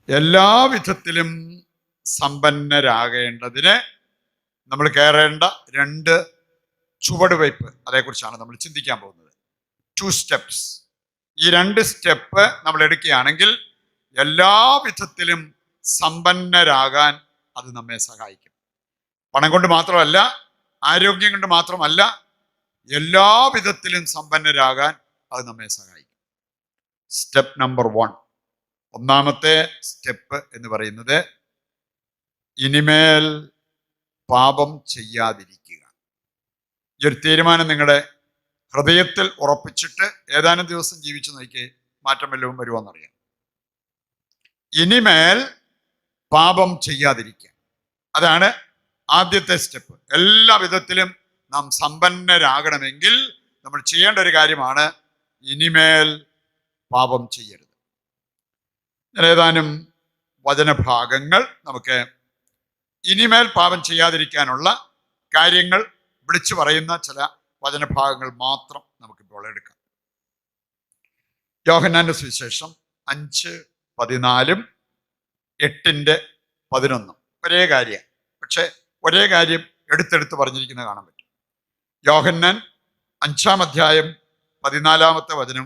എല്ലാ വിധത്തിലും സമ്പന്നരാകേണ്ടതിന് നമ്മൾ കയറേണ്ട രണ്ട് ചുവടുവയ്പ്, അതേക്കുറിച്ചാണ് നമ്മൾ ചിന്തിക്കാൻ പോകുന്നത്. 2 സ്റ്റെപ്സ്. ഈ 2 സ്റ്റെപ്പ് നമ്മൾ എടുക്കുകയാണെങ്കിൽ എല്ലാ വിധത്തിലും സമ്പന്നരാകാൻ അത് നമ്മെ സഹായിക്കും. പണം കൊണ്ട് മാത്രമല്ല, ആരോഗ്യം കൊണ്ട് മാത്രമല്ല, എല്ലാ വിധത്തിലും സമ്പന്നരാകാൻ അത് നമ്മെ സഹായിക്കും. സ്റ്റെപ്പ് നമ്പർ 1, ഒന്നാമത്തെ സ്റ്റെപ്പ് എന്ന് പറയുന്നത് ഇനിമേൽ പാപം ചെയ്യാതിരിക്കുക. ഈ ഒരു തീരുമാനം നിങ്ങളുടെ ഹൃദയത്തിൽ ഉറപ്പിച്ചിട്ട് ഏതാനും ദിവസം ജീവിച്ചു നോക്കി മാറ്റം വല്ലതും വരുമോന്നറിയാം. ഇനിമേൽ പാപം ചെയ്യാതിരിക്കുക, അതാണ് ആദ്യത്തെ സ്റ്റെപ്പ്. എല്ലാ വിധത്തിലും നാം സമ്പന്നരാകണമെങ്കിൽ നമ്മൾ ചെയ്യേണ്ട ഒരു കാര്യമാണ് ഇനിമേൽ പാപം ചെയ്യരുത്. ഏതാനും വചനഭാഗങ്ങൾ നമുക്ക് ഇനിമേൽ പാപം ചെയ്യാതിരിക്കാനുള്ള കാര്യങ്ങൾ വിളിച്ചു പറയുന്ന ചില വചനഭാഗങ്ങൾ മാത്രം നമുക്കിപ്പോൾ എടുക്കാം. യോഹന്നാന്റെ സുവിശേഷം 5:14, 8:11 ഒരേ കാര്യം, പക്ഷെ ഒരേ കാര്യം എടുത്തെടുത്ത് പറഞ്ഞിരിക്കുന്നത് കാണാൻ പറ്റും. യോഹന്നാൻ 5-ാം അധ്യായം 14-ാമത്തെ വചനം,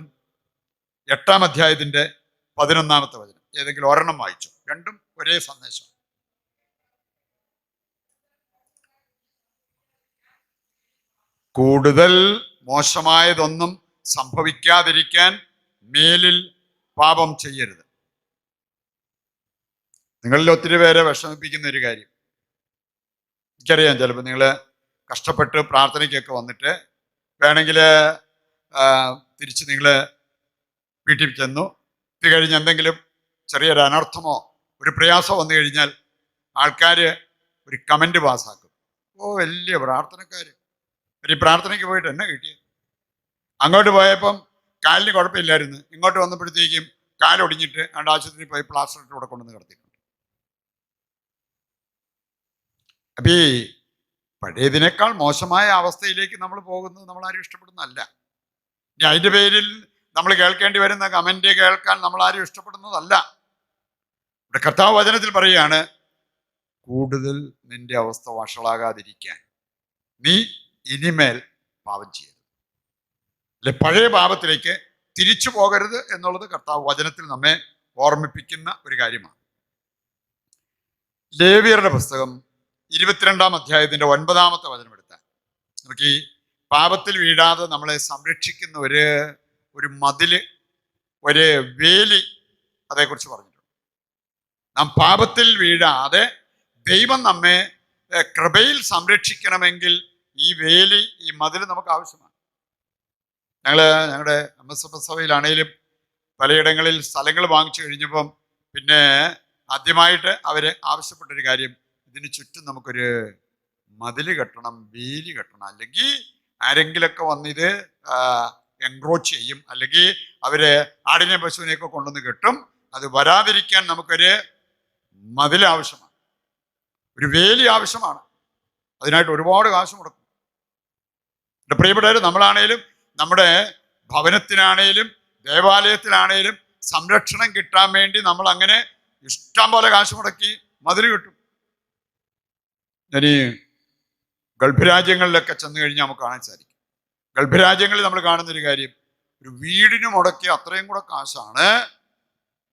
8-ാം അധ്യായത്തിന്റെ 11-ാമത്തെ വചനം, ഏതെങ്കിലും ഒരെണ്ണം വായിച്ചു. രണ്ടും ഒരേ സന്ദേശം. കൂടുതൽ മോശമായതൊന്നും സംഭവിക്കാതിരിക്കാൻ മേലിൽ പാപം ചെയ്യരുത്. നിങ്ങളിൽ ഒത്തിരി പേരെ വിഷമിപ്പിക്കുന്ന ഒരു കാര്യം എനിക്കറിയാം. ചിലപ്പോൾ നിങ്ങൾ കഷ്ടപ്പെട്ട് പ്രാർത്ഥനയ്ക്കൊക്കെ വന്നിട്ട് വേണമെങ്കിൽ തിരിച്ച് നിങ്ങൾ വീട്ടിൽ ചെന്നു ഇത് കഴിഞ്ഞ് എന്തെങ്കിലും ചെറിയൊരു അനർത്ഥമോ ഒരു പ്രയാസമോ വന്നു കഴിഞ്ഞാൽ ആൾക്കാർ ഒരു കമൻറ്റ് പാസ്സാക്കും. വലിയ പ്രാർത്ഥനക്കാർ, ഈ പ്രാർത്ഥനയ്ക്ക് പോയിട്ട് എന്നെ കിട്ടിയത്, അങ്ങോട്ട് പോയപ്പം കാലിന് കുഴപ്പമില്ലായിരുന്നു, ഇങ്ങോട്ട് വന്നപ്പോഴത്തേക്കും കാലൊടിഞ്ഞിട്ട് ആശുപത്രിയിൽ പോയി പ്ലാസ്റ്റർ ഇട്ട് ഇവിടെ കൊണ്ടുവന്ന് കിടത്തിയിട്ടുണ്ട്. അപ്പം ഈ പഴയതിനേക്കാൾ മോശമായ അവസ്ഥയിലേക്ക് നമ്മൾ പോകുന്നത് നമ്മളാരും ഇഷ്ടപ്പെടുന്നതല്ല. ഇനി അതിൻ്റെ പേരിൽ നമ്മൾ കേൾക്കേണ്ടി വരുന്ന കമന്റ് കേൾക്കാൻ നമ്മളാരും ഇഷ്ടപ്പെടുന്നതല്ല. ഇവിടെ കർത്താവ് വചനത്തിൽ പറയുകയാണ്, കൂടുതൽ നിന്റെ അവസ്ഥ വഷളാകാതിരിക്കാൻ നീ ഇനിമേൽ പാപം ചെയ്യരുത്, അല്ലെ പഴയ പാപത്തിലേക്ക് തിരിച്ചു പോകരുത് എന്നുള്ളത് കർത്താവ് വചനത്തിൽ നമ്മെ ഓർമ്മിപ്പിക്കുന്ന ഒരു കാര്യമാണ്. ലേവ്യരുടെ പുസ്തകം 22-ാം അധ്യായത്തിന്റെ 9-ാമത്തെ വചനം എടുത്താൽ നമുക്ക് ഈ പാപത്തിൽ വീഴാതെ നമ്മളെ സംരക്ഷിക്കുന്ന ഒരു മതില്, ഒരു വേലി, അതേക്കുറിച്ച് പറഞ്ഞിട്ടുണ്ട്. നാം പാപത്തിൽ വീഴാതെ ദൈവം നമ്മെ കൃപയിൽ സംരക്ഷിക്കണമെങ്കിൽ ഈ വേലി, ഈ മതിൽ നമുക്ക് ആവശ്യമാണ്. ഞങ്ങളുടെ MSF സഭയിലാണേലും പലയിടങ്ങളിൽ സ്ഥലങ്ങൾ വാങ്ങിച്ചു കഴിഞ്ഞപ്പം പിന്നെ ആദ്യമായിട്ട് അവര് ആവശ്യപ്പെട്ടൊരു കാര്യം, ഇതിന് ചുറ്റും നമുക്കൊരു മതില് കെട്ടണം, വേലി കെട്ടണം, അല്ലെങ്കിൽ ആരെങ്കിലൊക്കെ വന്നിത് എൻക്രോച്ച് ചെയ്യും, അല്ലെങ്കിൽ അവര് ആടിനെ പശുവിനെയൊക്കെ കൊണ്ടുവന്ന് കെട്ടും. അത് വരാതിരിക്കാൻ നമുക്കൊരു മതിൽ ആവശ്യമാണ്, ഒരു വേലി ആവശ്യമാണ്. അതിനായിട്ട് ഒരുപാട് കാശ് മുടക്കും. എൻ്റെ പ്രിയപ്പെട്ടവർ, നമ്മളാണേലും നമ്മുടെ ഭവനത്തിനാണേലും ദേവാലയത്തിനാണേലും സംരക്ഷണം കിട്ടാൻ വേണ്ടി നമ്മൾ അങ്ങനെ ഇഷ്ടം പോലെ കാശ് മുടക്കി മതിൽ കിട്ടും. ഇനി ഗൾഫ് രാജ്യങ്ങളിലൊക്കെ ചെന്ന് കഴിഞ്ഞാൽ നമുക്ക് കാണാൻ സാധിക്കും. ഗൾഫ് രാജ്യങ്ങളിൽ നമ്മൾ കാണുന്നൊരു കാര്യം, ഒരു വീടിന് മുടക്കി അത്രയും കൂടെ കാശാണ്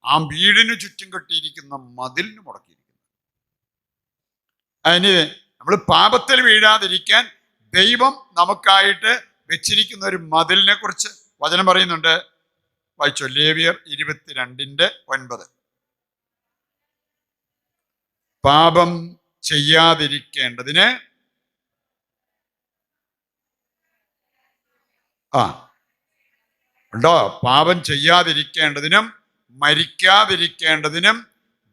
ആ വീടിന് ചുറ്റും കെട്ടിയിരിക്കുന്ന മതിലിന് മുടക്കിയിരിക്കുന്നത്. അതിന് നമ്മൾ പാപത്തിൽ വീഴാതിരിക്കാൻ ദൈവം നമുക്കായിട്ട് വെച്ചിരിക്കുന്ന ഒരു മതിലിനെ കുറിച്ച് വചനം പറയുന്നുണ്ട്. വായിച്ചോ, ലേവ്യർ 22:9. പാപം ചെയ്യാതിരിക്കേണ്ടതിന് ഉണ്ടോ, പാപം ചെയ്യാതിരിക്കേണ്ടതിനും മരിക്കാതിരിക്കേണ്ടതിനും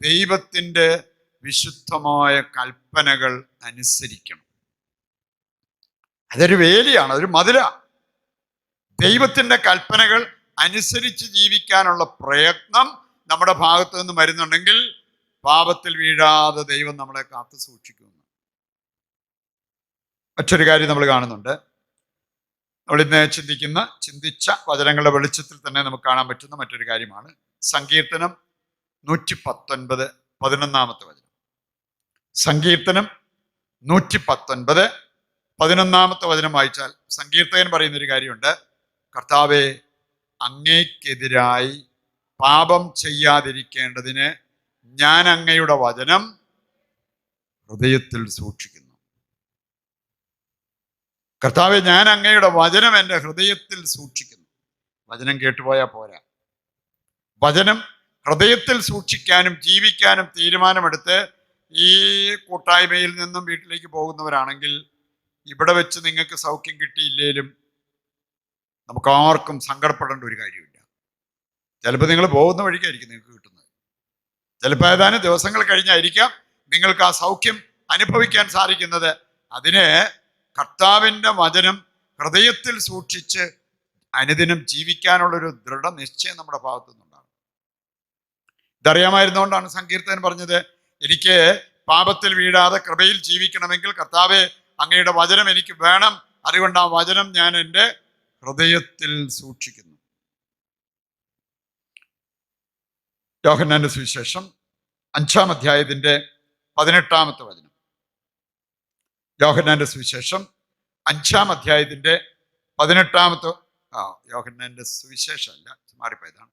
ദൈവത്തിൻ്റെ വിശുദ്ധമായ കൽപ്പനകൾ അനുസരിക്കണം. അതൊരു വേലിയാണ്, അതൊരു മതിലാണ്. ദൈവത്തിൻ്റെ കൽപ്പനകൾ അനുസരിച്ച് ജീവിക്കാനുള്ള പ്രയത്നം നമ്മുടെ ഭാഗത്ത് നിന്ന് വരുന്നുണ്ടെങ്കിൽ പാപത്തിൽ വീഴാതെ ദൈവം നമ്മളെ കാത്തു സൂക്ഷിക്കുന്നു. മറ്റൊരു കാര്യം നമ്മൾ കാണുന്നുണ്ട്. നമ്മളിന്ന് ചിന്തിച്ച വചനങ്ങളുടെ വെളിച്ചത്തിൽ തന്നെ നമുക്ക് കാണാൻ പറ്റുന്ന മറ്റൊരു കാര്യമാണ് സങ്കീർത്തനം 119 11 വചനം. സങ്കീർത്തനം 119 11 വചനം വായിച്ചാൽ സങ്കീർത്തകൻ പറയുന്നൊരു കാര്യമുണ്ട്. കർത്താവേ, അങ്ങേക്കെതിരായി പാപം ചെയ്യാതിരിക്കേണ്ടതിന് ഞാൻ അങ്ങയുടെ വചനം ഹൃദയത്തിൽ സൂക്ഷിക്കുന്നു. കർത്താവെ, ഞാൻ അങ്ങയുടെ വചനം എൻ്റെ ഹൃദയത്തിൽ സൂക്ഷിക്കുന്നു. വചനം കേട്ടുപോയാൽ പോരാ. വചനം ഹൃദയത്തിൽ സൂക്ഷിക്കാനും ജീവിക്കാനും തീരുമാനമെടുത്ത് ഈ കൂട്ടായ്മയിൽ നിന്നും വീട്ടിലേക്ക് പോകുന്നവരാണെങ്കിൽ ഇവിടെ വെച്ച് നിങ്ങൾക്ക് സൗഖ്യം കിട്ടിയില്ലേലും നമുക്ക് ആർക്കും സങ്കടപ്പെടേണ്ട ഒരു കാര്യമില്ല. ചിലപ്പോൾ നിങ്ങൾ പോകുന്ന വഴിക്കായിരിക്കും നിങ്ങൾക്ക് കിട്ടുന്നത്. ചിലപ്പോൾ ഏതാനും ദിവസങ്ങൾ കഴിഞ്ഞായിരിക്കാം നിങ്ങൾക്ക് ആ സൗഖ്യം അനുഭവിക്കാൻ സാധിക്കുന്നത്. അതിന് കർത്താവിൻ്റെ വചനം ഹൃദയത്തിൽ സൂക്ഷിച്ച് അനുദിനം ജീവിക്കാനുള്ളൊരു ദൃഢനിശ്ചയം നമ്മുടെ ഭാഗത്തു നിന്നുണ്ടാകും. ഇതറിയാമായിരുന്നുകൊണ്ടാണ് സങ്കീർത്തകൻ പറഞ്ഞത്, എനിക്ക് പാപത്തിൽ വീഴാതെ കൃപയിൽ ജീവിക്കണമെങ്കിൽ കർത്താവെ, അങ്ങയുടെ വചനം എനിക്ക് വേണം. അതുകൊണ്ട് ആ വചനം ഞാൻ എൻ്റെ ഹൃദയത്തിൽ സൂക്ഷിക്കുന്നു. യോഹന്നാന്റെ സുവിശേഷം 5-ാം അധ്യായത്തിന്റെ 18 വചനം. യോഹന്നാന്റെ സുവിശേഷം 5-ാം അധ്യായത്തിന്റെ 18 യോഹന്നാന്റെ സുവിശേഷമല്ല, മാറിപ്പോയതാണ്.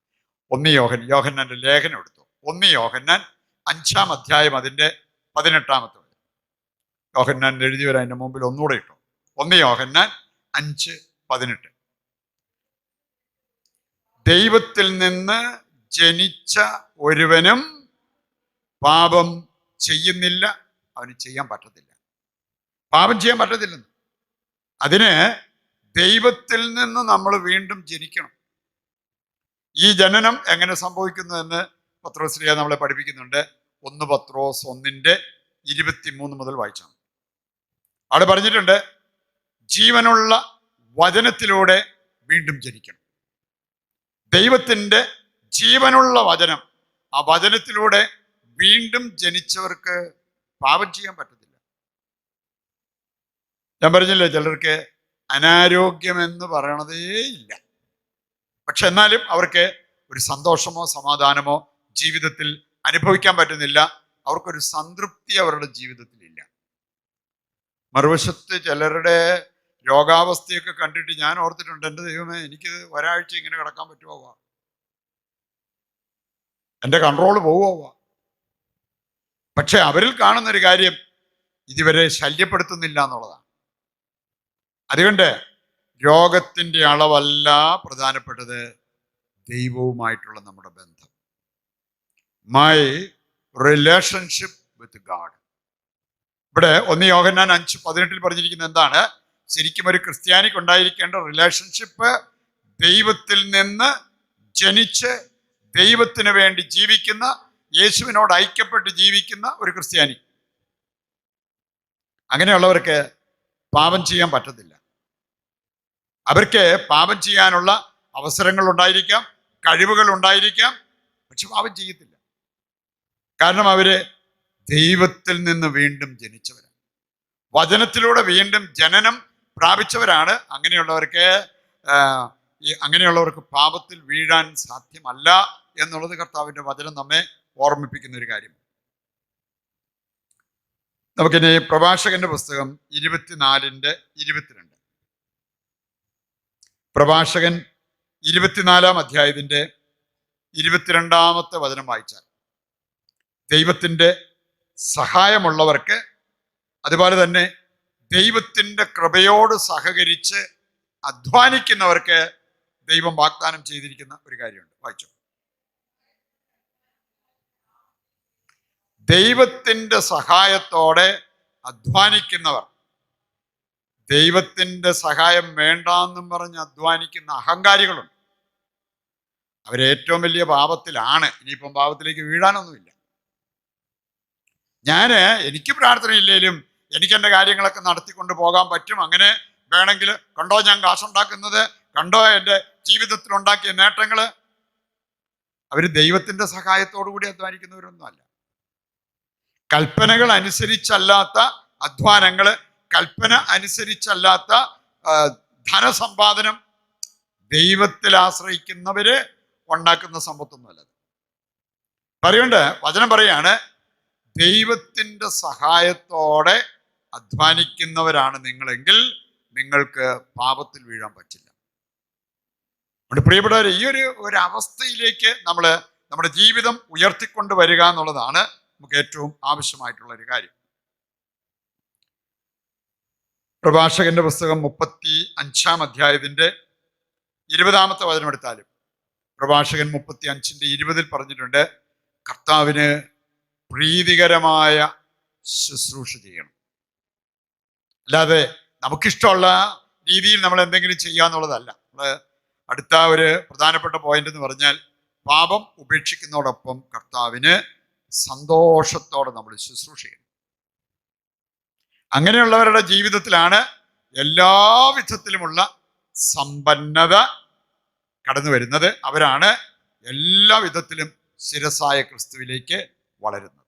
യോഹന്നാന്റെ ലേഖനം എടുത്തു. 1 യോഹന്നാൻ 5-ാം അധ്യായം അതിന്റെ 18 വചനം. യോഹന്നാൻ എഴുതിയവർ അതിന്റെ മുമ്പിൽ ഒന്നുകൂടെ ഇട്ടു. 1 യോഹന്നാൻ 5:18. ദൈവത്തിൽ നിന്ന് ജനിച്ച ഒരുവനും പാപം ചെയ്യുന്നില്ല, അവന് ചെയ്യാൻ പറ്റത്തില്ല. പാപം ചെയ്യാൻ പറ്റത്തില്ലെന്ന്. അതിന് ദൈവത്തിൽ നിന്ന് നമ്മൾ വീണ്ടും ജനിക്കണം. ഈ ജനനം എങ്ങനെ സംഭവിക്കുന്നു എന്ന് പത്രോസ്ലീഹ നമ്മളെ പഠിപ്പിക്കുന്നുണ്ട്. 1 പത്രോസ് 1:23 മുതൽ വായിച്ചാണ്. അവിടെ പറഞ്ഞിട്ടുണ്ട്, ജീവനുള്ള വചനത്തിലൂടെ വീണ്ടും ജനിക്കണം. ദൈവത്തിൻ്റെ ജീവനുള്ള വചനം, ആ വചനത്തിലൂടെ വീണ്ടും ജനിച്ചവർക്ക് പാപം ചെയ്യാൻ പറ്റത്തില്ല. ഞാൻ പറഞ്ഞില്ലേ, ചിലർക്ക് അനാരോഗ്യമെന്ന് പറയണതേ ഇല്ല. പക്ഷെ എന്നാലും അവർക്ക് ഒരു സന്തോഷമോ സമാധാനമോ ജീവിതത്തിൽ അനുഭവിക്കാൻ പറ്റുന്നില്ല. അവർക്കൊരു സംതൃപ്തി അവരുടെ ജീവിതത്തിലില്ല. മറുവശത്ത് ചിലരുടെ രോഗാവസ്ഥയൊക്കെ കണ്ടിട്ട് ഞാൻ ഓർത്തിട്ടുണ്ട്, എൻ്റെ ദൈവമേ, എനിക്ക് ഒരാഴ്ച ഇങ്ങനെ കിടക്കാൻ പറ്റുമോ, എൻ്റെ കൺട്രോള് പോവുമോ. പക്ഷെ അവരിൽ കാണുന്നൊരു കാര്യം ഇതുവരെ ശല്യപ്പെടുത്തുന്നില്ല എന്നുള്ളതാണ്. അതുകൊണ്ട് രോഗത്തിൻ്റെ അളവല്ല പ്രധാനപ്പെട്ടത്, ദൈവവുമായിട്ടുള്ള നമ്മുടെ ബന്ധം. My relationship with God. ഇവിടെ 1 യോഹന്നാൻ 5:18 പറഞ്ഞിരിക്കുന്നത് എന്താണ്? ശരിക്കും ഒരു ക്രിസ്ത്യാനിക്ക് ഉണ്ടായിരിക്കേണ്ട റിലേഷൻഷിപ്പ് ദൈവത്തിൽ നിന്ന് ജനിച്ച് ദൈവത്തിന് വേണ്ടി ജീവിക്കുന്ന, യേശുവിനോട് ഐക്യപ്പെട്ട് ജീവിക്കുന്ന ഒരു ക്രിസ്ത്യാനി. അങ്ങനെയുള്ളവർക്ക് പാപം ചെയ്യാൻ പറ്റത്തില്ല. അവർക്ക് പാപം ചെയ്യാനുള്ള അവസരങ്ങൾ ഉണ്ടായിരിക്കാം, കഴിവുകൾ ഉണ്ടായിരിക്കാം, പക്ഷെ പാപം ചെയ്യത്തില്ല. കാരണം അവര് ദൈവത്തിൽ നിന്ന് വീണ്ടും ജനിച്ചവരാണ്, വചനത്തിലൂടെ വീണ്ടും ജനനം പ്രാപിച്ചവരാണ്. അങ്ങനെയുള്ളവർക്ക് പാപത്തിൽ വീഴാൻ സാധ്യമല്ല എന്നുള്ളത് കർത്താവിൻ്റെ വചനം നമ്മെ ഓർമ്മിപ്പിക്കുന്ന ഒരു കാര്യം. നമുക്കിനി പ്രഭാഷകന്റെ പുസ്തകം 24:22. പ്രഭാഷകൻ 24-ാം അധ്യായത്തിന്റെ 22-ാമത്തെ വചനം വായിച്ചാൽ, ദൈവത്തിൻ്റെ സഹായമുള്ളവർക്ക്, അതുപോലെ തന്നെ ദൈവത്തിൻ്റെ കൃപയോട് സഹകരിച്ച് അധ്വാനിക്കുന്നവർക്ക് ദൈവം വാഗ്ദാനം ചെയ്തിരിക്കുന്ന ഒരു കാര്യമുണ്ട്. വായിച്ചു. ദൈവത്തിൻ്റെ സഹായത്തോടെ അധ്വാനിക്കുന്നവർ, ദൈവത്തിൻ്റെ സഹായം വേണ്ടാന്നും പറഞ്ഞ് അധ്വാനിക്കുന്ന അഹങ്കാരികളുണ്ട്. അവരേറ്റവും വലിയ പാപത്തിലാണ്. ഇനിയിപ്പം പാപത്തിലേക്ക് വീഴാനൊന്നുമില്ല. എനിക്ക് പ്രാർത്ഥനയില്ലേലും എനിക്ക് എൻ്റെ കാര്യങ്ങളൊക്കെ നടത്തിക്കൊണ്ട് പോകാൻ പറ്റും. അങ്ങനെ വേണമെങ്കിൽ കണ്ടോ ഞാൻ കാശുണ്ടാക്കുന്നത്, കണ്ടോ എൻ്റെ ജീവിതത്തിൽ ഉണ്ടാക്കിയ നേട്ടങ്ങൾ. അവർ ദൈവത്തിൻ്റെ സഹായത്തോടു കൂടി അധ്വാനിക്കുന്നവരൊന്നും അല്ല. കൽപ്പനകൾ അനുസരിച്ചല്ലാത്ത അധ്വാനങ്ങൾ, കൽപ്പന അനുസരിച്ചല്ലാത്ത ധനസമ്പാദനം ദൈവത്തിൽ ആശ്രയിക്കുന്നവര് ഉണ്ടാക്കുന്ന സമ്പത്തൊന്നുമല്ല. പറയുണ്ട്, വചനം പറയാണ്, ദൈവത്തിന്റെ സഹായത്തോടെ അധ്വാനിക്കുന്നവരാണ് നിങ്ങളെങ്കിൽ നിങ്ങൾക്ക് പാപത്തിൽ വീഴാൻ പറ്റില്ല. അതുകൊണ്ട് പ്രിയപ്പെട്ടവരെ, ഈ ഒരു അവസ്ഥയിലേക്ക് നമ്മുടെ ജീവിതം ഉയർത്തിക്കൊണ്ട് വരിക എന്നുള്ളതാണ് നമുക്ക് ഏറ്റവും ആവശ്യമായിട്ടുള്ള ഒരു കാര്യം. പ്രഭാഷകന്റെ പുസ്തകം 35-ാം അധ്യായത്തിന്റെ 20-ാമത്തെ വചനം എടുത്താലും പ്രഭാഷകൻ 35:20 പറഞ്ഞിട്ടുണ്ട്, കർത്താവിന് പ്രീതികരമായ ശുശ്രൂഷ ചെയ്യണം. അല്ലാതെ നമുക്കിഷ്ടമുള്ള രീതിയിൽ നമ്മൾ എന്തെങ്കിലും ചെയ്യാന്നുള്ളതല്ല. നമ്മള് അടുത്ത ഒരു പ്രധാനപ്പെട്ട പോയിന്റ് എന്ന് പറഞ്ഞാൽ, പാപം ഉപേക്ഷിക്കുന്നതോടൊപ്പം കർത്താവിന് സന്തോഷത്തോടെ നമ്മൾ ശുശ്രൂഷ ചെയ്യണം. അങ്ങനെയുള്ളവരുടെ ജീവിതത്തിലാണ് എല്ലാ വിധത്തിലുമുള്ള സമ്പന്നത കടന്നു വരുന്നത്. അവരാണ് എല്ലാ വിധത്തിലും ശിരസായ ക്രിസ്തുവിലേക്ക് വളരുന്നത്.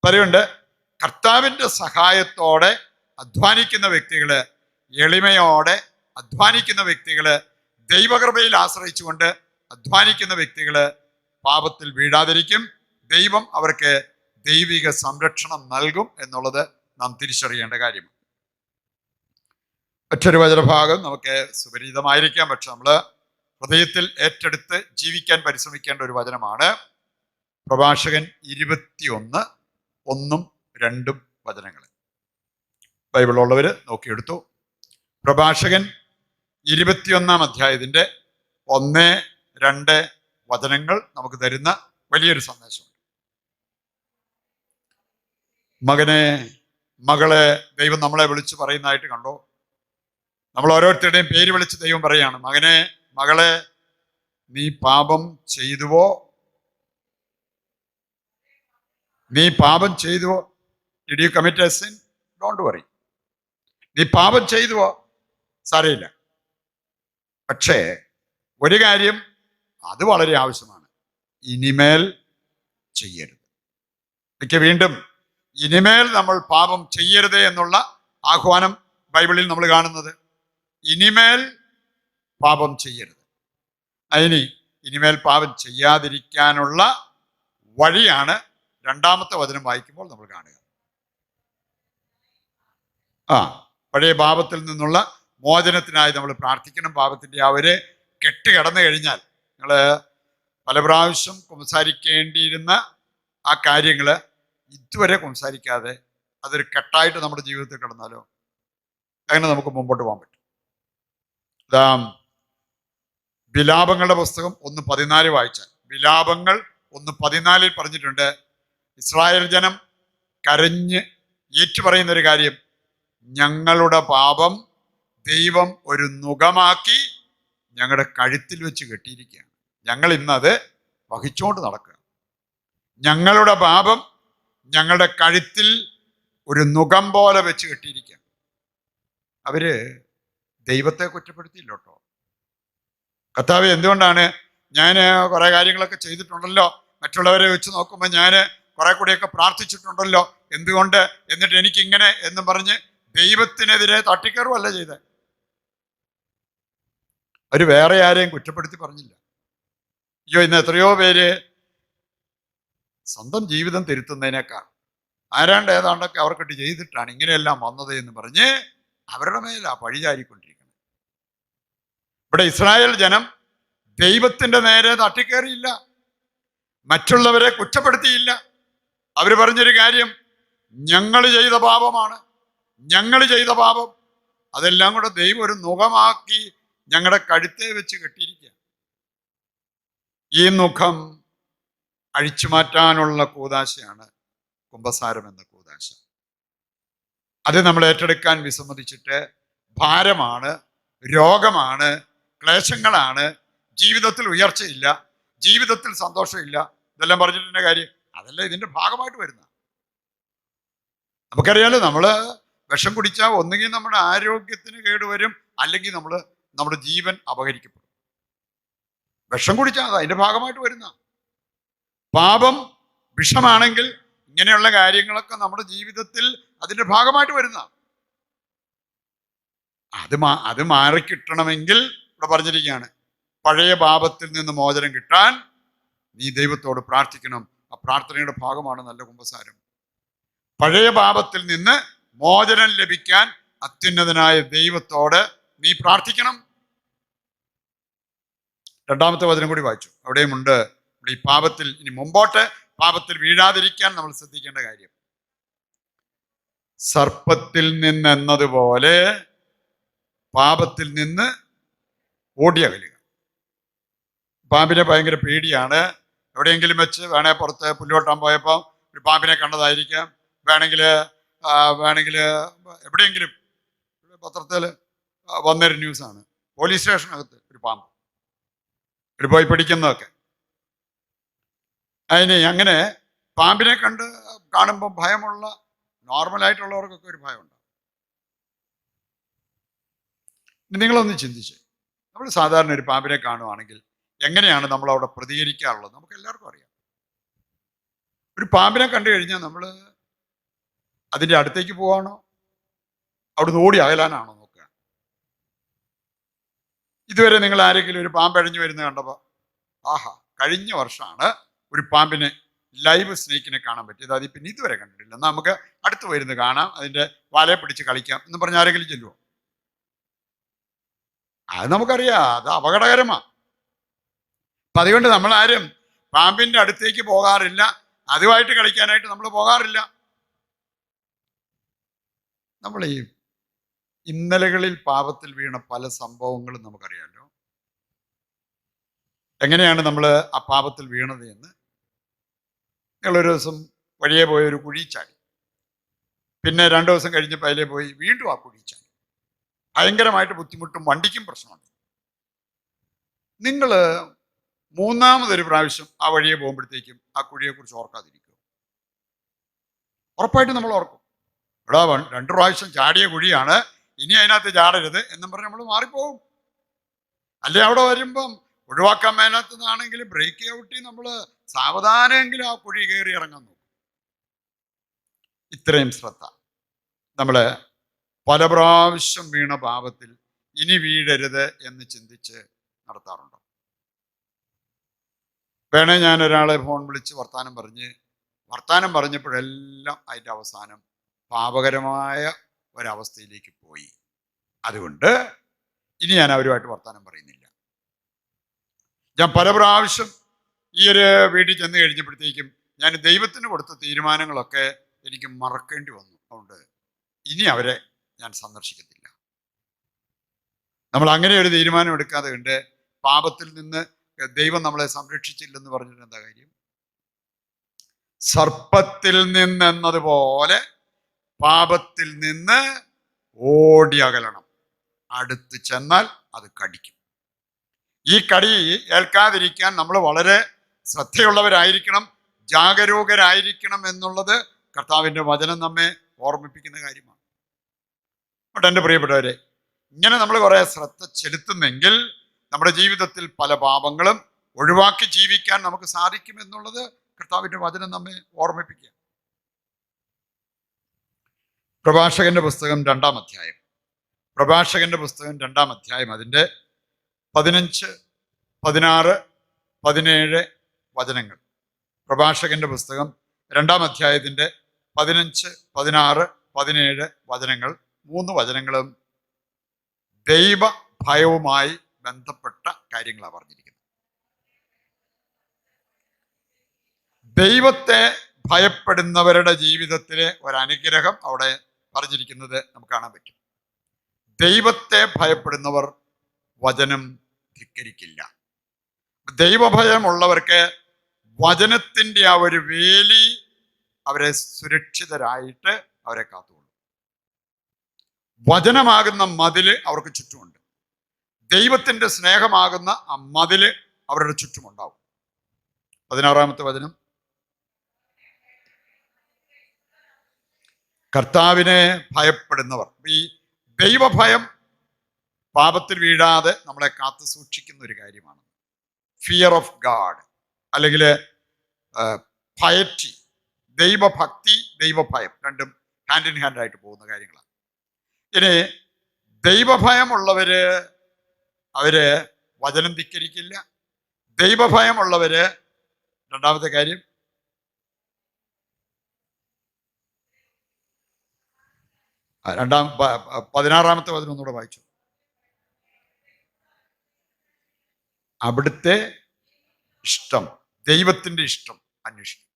പറയുണ്ട്, കർത്താവിൻ്റെ സഹായത്തോടെ അധ്വാനിക്കുന്ന വ്യക്തികള്, എളിമയോടെ അധ്വാനിക്കുന്ന വ്യക്തികള്, ദൈവകൃപയിൽ ആശ്രയിച്ചുകൊണ്ട് അധ്വാനിക്കുന്ന വ്യക്തികള് പാപത്തിൽ വീഴാതിരിക്കും. ദൈവം അവർക്ക് ദൈവിക സംരക്ഷണം നൽകും എന്നുള്ളത് നാം തിരിച്ചറിയേണ്ട കാര്യമാണ്. മറ്റൊരു വചനഭാഗം നമുക്ക് സുപരിചിതമായിരിക്കാം, പക്ഷെ നമ്മൾ ഹൃദയത്തിൽ ഏറ്റെടുത്ത് ജീവിക്കാൻ പരിശ്രമിക്കേണ്ട ഒരു വചനമാണ് പ്രഭാഷകൻ 21:1-2 വചനങ്ങൾ. ബൈബിളുള്ളവര് നോക്കിയെടുത്തു. പ്രഭാഷകൻ 21-ാം അധ്യായത്തിന്റെ 1-2 വചനങ്ങൾ നമുക്ക് തരുന്ന വലിയൊരു സന്ദേശമുണ്ട്. മകനെ, മകളെ ദൈവം നമ്മളെ വിളിച്ച് പറയുന്നതായിട്ട് കണ്ടോ? നമ്മൾ ഓരോരുത്തരുടെയും പേര് വിളിച്ച് ദൈവം പറയാണ്, മകനെ, മകളെ, നീ പാപം ചെയ്തുവോ? നീ പാപം ചെയ്തുവോ? Did you commit a sin? Don't worry. നീ പാപം ചെയ്തുവോ? സാരയില്ല. പക്ഷേ ഒരു കാര്യം അത് വളരെ ആവശ്യമാണ്, ഇനിമേൽ ചെയ്യരുത്. എനിക്ക് വീണ്ടും ഇനിമേൽ നമ്മൾ പാപം ചെയ്യരുത് എന്നുള്ള ആഹ്വാനം ബൈബിളിൽ നമ്മൾ കാണുന്നത്. ഇനിമേൽ പാപം ചെയ്യരുത്. ഇനിമേൽ പാപം ചെയ്യാതിരിക്കാനുള്ള വഴിയാണ് 2-ാമത്തെ വചനം വായിക്കുമ്പോൾ നമ്മൾ കാണുക. പഴയ പാപത്തിൽ നിന്നുള്ള മോചനത്തിനായി നമ്മൾ പ്രാർത്ഥിക്കണം. പാപത്തിന്റെ ആ ഒരു കെട്ട് കടന്നു കഴിഞ്ഞാൽ, നിങ്ങൾ പല പ്രാവശ്യം സംസാരിക്കേണ്ടിയിരുന്ന ആ കാര്യങ്ങൾ ഇതുവരെ സംസാരിക്കാതെ അതൊരു കെട്ടായിട്ട് നമ്മുടെ ജീവിതത്തിൽ കിടന്നാലോ, അങ്ങനെ നമുക്ക് മുമ്പോട്ട് പോകാൻ പറ്റും. വിലാപങ്ങളുടെ പുസ്തകം 1:14 വായിച്ചാൽ, വിലാപങ്ങൾ 1:14 പറഞ്ഞിട്ടുണ്ട്, ഇസ്രായേൽ ജനം കരഞ്ഞ് ഏറ്റുപറയുന്ന ഒരു കാര്യം, ഞങ്ങളുടെ പാപം ദൈവം ഒരു നുകമാക്കി ഞങ്ങളുടെ കഴുത്തിൽ വെച്ച് കെട്ടിയിരിക്കുകയാണ്. ഞങ്ങൾ ഇന്നത് വഹിച്ചുകൊണ്ട് നടക്കുക. ഞങ്ങളുടെ പാപം ഞങ്ങളുടെ കഴുത്തിൽ ഒരു നുകം പോലെ വെച്ച് കെട്ടിയിരിക്കുകയാണ്. അവര് ദൈവത്തെ കുറ്റപ്പെടുത്തിയില്ല കേട്ടോ. കർത്താവേ, എന്തുകൊണ്ടാണ് ഞാൻ കുറെ കാര്യങ്ങളൊക്കെ ചെയ്തിട്ടുണ്ടല്ലോ, മറ്റുള്ളവരെ വെച്ച് നോക്കുമ്പോൾ ഞാൻ കുറെ കൂടിയൊക്കെ പ്രാർത്ഥിച്ചിട്ടുണ്ടല്ലോ, എന്തുകൊണ്ട് എന്നിട്ട് എനിക്കിങ്ങനെ എന്നും പറഞ്ഞ് ദൈവത്തിനെതിരെ തട്ടിക്കയറുമല്ല ചെയ്തത്. അവര് വേറെ ആരെയും കുറ്റപ്പെടുത്തി പറഞ്ഞില്ല. അയ്യോ, ഇന്ന് എത്രയോ പേര് സ്വന്തം ജീവിതം തിരുത്തുന്നതിനേക്കാൾ ആരാണ്ട് ഏതാണ്ടൊക്കെ അവർക്കിട്ട് ചെയ്തിട്ടാണ് ഇങ്ങനെയെല്ലാം വന്നത് എന്ന് പറഞ്ഞ് അവരുടെ മേലാ പഴിചാരിക്കൊണ്ടിരിക്കുന്നത്. ഇവിടെ ഇസ്രായേൽ ജനം ദൈവത്തിന്റെ നേരെ തട്ടിക്കയറിയില്ല, മറ്റുള്ളവരെ കുറ്റപ്പെടുത്തിയില്ല. അവര് പറഞ്ഞൊരു കാര്യം, ഞങ്ങൾ ചെയ്ത പാപമാണ്, ഞങ്ങൾ ചെയ്ത പാപം അതെല്ലാം കൂടെ ദൈവം ഒരു നുകമാക്കി ഞങ്ങളുടെ കഴുത്തെ വെച്ച് കെട്ടിയിരിക്കുക. ഈ നുഖം അഴിച്ചു മാറ്റാനുള്ള കൂദാശയാണ് കുമ്പസാരം എന്ന കൂദാശ. അത് നമ്മൾ ഏറ്റെടുക്കാൻ വിസമ്മതിച്ചിട്ട് ഭാരമാണ്, രോഗമാണ്, ക്ലേശങ്ങളാണ്, ജീവിതത്തിൽ ഉയർച്ചയില്ല, ജീവിതത്തിൽ സന്തോഷമില്ല, ഇതെല്ലാം പറഞ്ഞിട്ടുള്ള കാര്യം അതല്ല ഇതിന്റെ ഭാഗമായിട്ട് വരുന്ന. നമുക്കറിയാലോ, നമ്മള് വിഷം കുടിച്ചാൽ ഒന്നുകിൽ നമ്മുടെ ആരോഗ്യത്തിന് കേടുവരും, അല്ലെങ്കിൽ നമ്മുടെ ജീവൻ അപഹരിക്കപ്പെടും. വിഷം കുടിച്ചാൽ അതിന്റെ ഭാഗമായിട്ട് വരുന്ന. പാപം വിഷമാണെങ്കിൽ ഇങ്ങനെയുള്ള കാര്യങ്ങളൊക്കെ നമ്മുടെ ജീവിതത്തിൽ അതിന്റെ ഭാഗമായിട്ട് വരുന്ന. അത് മാറിക്കിട്ടണമെങ്കിൽ ഇവിടെ പറഞ്ഞിരിക്കുകയാണ്, പഴയ പാപത്തിൽ നിന്ന് മോചനം കിട്ടാൻ നീ ദൈവത്തോട് പ്രാർത്ഥിക്കണം. ആ പ്രാർത്ഥനയുടെ ഭാഗമാണ് നല്ല കുമ്പസാരം. പഴയ പാപത്തിൽ നിന്ന് മോചനം ലഭിക്കാൻ അത്യുന്നതനായ ദൈവത്തോട് നീ പ്രാർത്ഥിക്കണം. രണ്ടാമത്തെ വചനം കൂടി വായിച്ചു. അവിടെയുമുണ്ട് ഈ പാപത്തിൽ ഇനി മുമ്പോട്ട് പാപത്തിൽ വീഴാതിരിക്കാൻ നമ്മൾ ശ്രദ്ധിക്കേണ്ട കാര്യം. സർപ്പത്തിൽ നിന്നെന്നതുപോലെ പാപത്തിൽ നിന്ന് ഓടിയകലുക. പാമ്പിനെ ഭയങ്കര പേടിയാണ്. എവിടെയെങ്കിലും വെച്ച് വേണേ പുറത്ത് പുല്ലുവെട്ടാൻ പോയപ്പോൾ ഒരു പാമ്പിനെ കണ്ടതായിരിക്കാം. വേണമെങ്കിൽ എവിടെയെങ്കിലും പത്രത്തിൽ വന്നൊരു ന്യൂസാണ്, പോലീസ് സ്റ്റേഷനകത്ത് ഒരു പാമ്പ് ഒരു പോയി പിടിക്കുന്നതൊക്കെ. അങ്ങനെ പാമ്പിനെ കാണുമ്പോൾ ഭയമുള്ള നോർമലായിട്ടുള്ളവർക്കൊക്കെ ഒരു ഭയമുണ്ടാവും. നിങ്ങളൊന്ന് ചിന്തിച്ച്, നമ്മൾ സാധാരണ ഒരു പാമ്പിനെ കാണുവാണെങ്കിൽ എങ്ങനെയാണ് നമ്മൾ അവിടെ പ്രതികരിക്കാറുള്ളത്? നമുക്ക് എല്ലാവർക്കും അറിയാം. ഒരു പാമ്പിനെ കണ്ടു കഴിഞ്ഞാൽ നമ്മൾ അതിൻ്റെ അടുത്തേക്ക് പോവാണോ, അവിടുന്ന് ഓടി അകലാനാണോ നോക്കുക? ഇതുവരെ നിങ്ങൾ ആരെങ്കിലും ഒരു പാമ്പ് അഴിഞ്ഞു വരുന്നത് കണ്ടപ്പോൾ, ആഹാ, കഴിഞ്ഞ വർഷമാണ് ഒരു പാമ്പിനെ ലൈവ് സ്നേക്കിനെ കാണാൻ പറ്റിയത്, അത് പിന്നെ ഇതുവരെ കണ്ടിട്ടില്ല, എന്നാൽ നമുക്ക് അടുത്ത് വരുന്നത് കാണാം, അതിൻ്റെ വാലയെ പിടിച്ച് കളിക്കാം എന്ന് പറഞ്ഞ് ആരെങ്കിലും ചെല്ലുമോ? അത് നമുക്കറിയാം, അത് അപകടകരമാണ്. അപ്പം അതുകൊണ്ട് നമ്മളാരും പാമ്പിൻ്റെ അടുത്തേക്ക് പോകാറില്ല, അതുമായിട്ട് കളിക്കാനായിട്ട് നമ്മൾ പോകാറില്ല. നമ്മൾ ഈ ഇന്നലകളിൽ പാപത്തിൽ വീണ പല സംഭവങ്ങളും നമുക്കറിയാമല്ലോ. എങ്ങനെയാണ് നമ്മൾ ആ പാപത്തിൽ വീണത് എന്ന്. നിങ്ങളൊരു ദിവസം വഴിയെ പോയി ഒരു കുഴി ചാടി, പിന്നെ 2 ദിവസം കഴിഞ്ഞപ്പോൾ അതിലേ പോയി വീണ്ടും ആ കുഴി ചാടി. ഭയങ്കരമായിട്ട് ബുദ്ധിമുട്ടും വണ്ടിക്കും പ്രശ്നമുണ്ട്. നിങ്ങൾ 3ാമതൊരു പ്രാവശ്യം ആ വഴിയെ പോകുമ്പോഴത്തേക്കും ആ കുഴിയെക്കുറിച്ച് ഓർക്കാതിരിക്കും. ഉറപ്പായിട്ടും നമ്മൾ ഓർക്കും, ഇവിടെ 2 പ്രാവശ്യം ചാടിയ കുഴിയാണ്, ഇനി അതിനകത്ത് ചാടരുത് എന്നും പറഞ്ഞ് നമ്മൾ മാറിപ്പോകും. അല്ലെ അവിടെ വരുമ്പം ഒഴിവാക്കാൻ മേലാത്തതാണെങ്കിൽ ബ്രേക്ക് ഔട്ടി നമ്മൾ സാവധാനമെങ്കിലും ആ കുഴി കയറി ഇറങ്ങാൻ നോക്കും. ഇത്രയും ശ്രദ്ധ നമ്മൾ പല പ്രാവശ്യം വീണ പാപത്തിൽ ഇനി വീഴരുത് എന്ന് ചിന്തിച്ച് നടത്താറുണ്ടോ? വേണേ ഞാൻ ഒരാളെ ഫോൺ വിളിച്ച് വർത്താനം പറഞ്ഞപ്പോഴെല്ലാം അതിൻ്റെ അവസാനം പാപകരമായ ഒരവസ്ഥയിലേക്ക് പോയി. അതുകൊണ്ട് ഇനി ഞാൻ അവരുമായിട്ട് വർത്താനം പറയുന്നില്ല. ഞാൻ പല പ്രാവശ്യം ഈ ഒരു വീട്ടിൽ ചെന്ന് കഴിഞ്ഞപ്പോഴത്തേക്കും ഞാൻ ദൈവത്തിന് കൊടുത്ത തീരുമാനങ്ങളൊക്കെ എനിക്ക് മറക്കേണ്ടി വന്നു. അതുകൊണ്ട് ഇനി അവരെ ഞാൻ സന്ദർശിക്കത്തില്ല. നമ്മൾ അങ്ങനെ ഒരു തീരുമാനം എടുക്കാതെ ഉണ്ട് പാപത്തിൽ നിന്ന് ദൈവം നമ്മളെ സംരക്ഷിച്ചില്ലെന്ന് പറഞ്ഞിട്ട് എന്താ കാര്യം? സർപ്പത്തിൽ നിന്നെന്നതുപോലെ പാപത്തിൽ നിന്ന് ഓടി അകലണം. അടുത്ത് ചെന്നാൽ അത് കടിക്കും. ഈ കടി ഏൽക്കാതിരിക്കാൻ നമ്മൾ വളരെ ശ്രദ്ധയുള്ളവരായിരിക്കണം, ജാഗരൂകരായിരിക്കണം എന്നുള്ളത് കർത്താവിൻ്റെ വചനം നമ്മെ ഓർമ്മിപ്പിക്കുന്ന കാര്യമാണ്. അതുകൊണ്ട് എൻ്റെ പ്രിയപ്പെട്ടവരെ, ഇങ്ങനെ നമ്മൾ കുറേ ശ്രദ്ധ ചെലുത്തുന്നെങ്കിൽ നമ്മുടെ ജീവിതത്തിൽ പല പാപങ്ങളും ഒഴിവാക്കി ജീവിക്കാൻ നമുക്ക് സാധിക്കുമെന്നുള്ളത് കർത്താവിൻ്റെ വചനം നമ്മെ ഓർമ്മിപ്പിക്കുക. പ്രഭാഷകന്റെ പുസ്തകം 2-ാം അധ്യായം, പ്രഭാഷകന്റെ പുസ്തകം 2-ാം അധ്യായം അതിൻ്റെ 15, 16, 17 വചനങ്ങൾ. പ്രഭാഷകന്റെ പുസ്തകം 2-ാം അധ്യായത്തിൻ്റെ 15, 16, 17 വചനങ്ങൾ. 3 വചനങ്ങളും ദൈവ ഭയവുമായി ബന്ധപ്പെട്ട കാര്യങ്ങളാണ് പറഞ്ഞിരിക്കുന്നത്. ദൈവത്തെ ഭയപ്പെടുന്നവരുടെ ജീവിതത്തിലെ ഒരനുഗ്രഹം അവിടെ പറഞ്ഞിരിക്കുന്നത് നമുക്ക് കാണാൻ പറ്റും. ദൈവത്തെ ഭയപ്പെടുന്നവർ വചനം ധിക്കരിക്കില്ല. ദൈവഭയമുള്ളവർക്ക് വചനത്തിൻ്റെ ആ ഒരു വേലി അവരെ സുരക്ഷിതരായിട്ട് അവരെ കാത്തുകൊള്ളും. വചനമാകുന്ന മതില് അവർക്ക് ചുറ്റുമുണ്ട്. ദൈവത്തിൻ്റെ സ്നേഹമാകുന്ന ആ മതില് അവരുടെ ചുറ്റുമുണ്ടാവും. 16-ാമത്തെ വചനം, കർത്താവിനെ ഭയപ്പെടുന്നവർ. ഈ ദൈവഭയം പാപത്തിൽ വീഴാതെ നമ്മളെ കാത്തു സൂക്ഷിക്കുന്ന ഒരു കാര്യമാണ്. ഫിയർ ഓഫ് ഗാഡ് അല്ലെങ്കിൽ പയറ്റി, ദൈവഭക്തി, ദൈവഭയം രണ്ടും ഹാൻഡ് ഇൻ ഹാൻഡ് ആയിട്ട് പോകുന്ന കാര്യങ്ങളാണ്. ഇനി ദൈവഭയമുള്ളവര് അവര് വചനം ധിക്കരിക്കില്ല. ദൈവഭയമുള്ളവര് രണ്ടാമത്തെ കാര്യം, രണ്ടാം 16-ാമത്തെ വചനം ഒന്നുകൂടെ വായിച്ചു. അവിടുത്തെ ഇഷ്ടം, ദൈവത്തിന്റെ ഇഷ്ടം അന്വേഷിക്കും.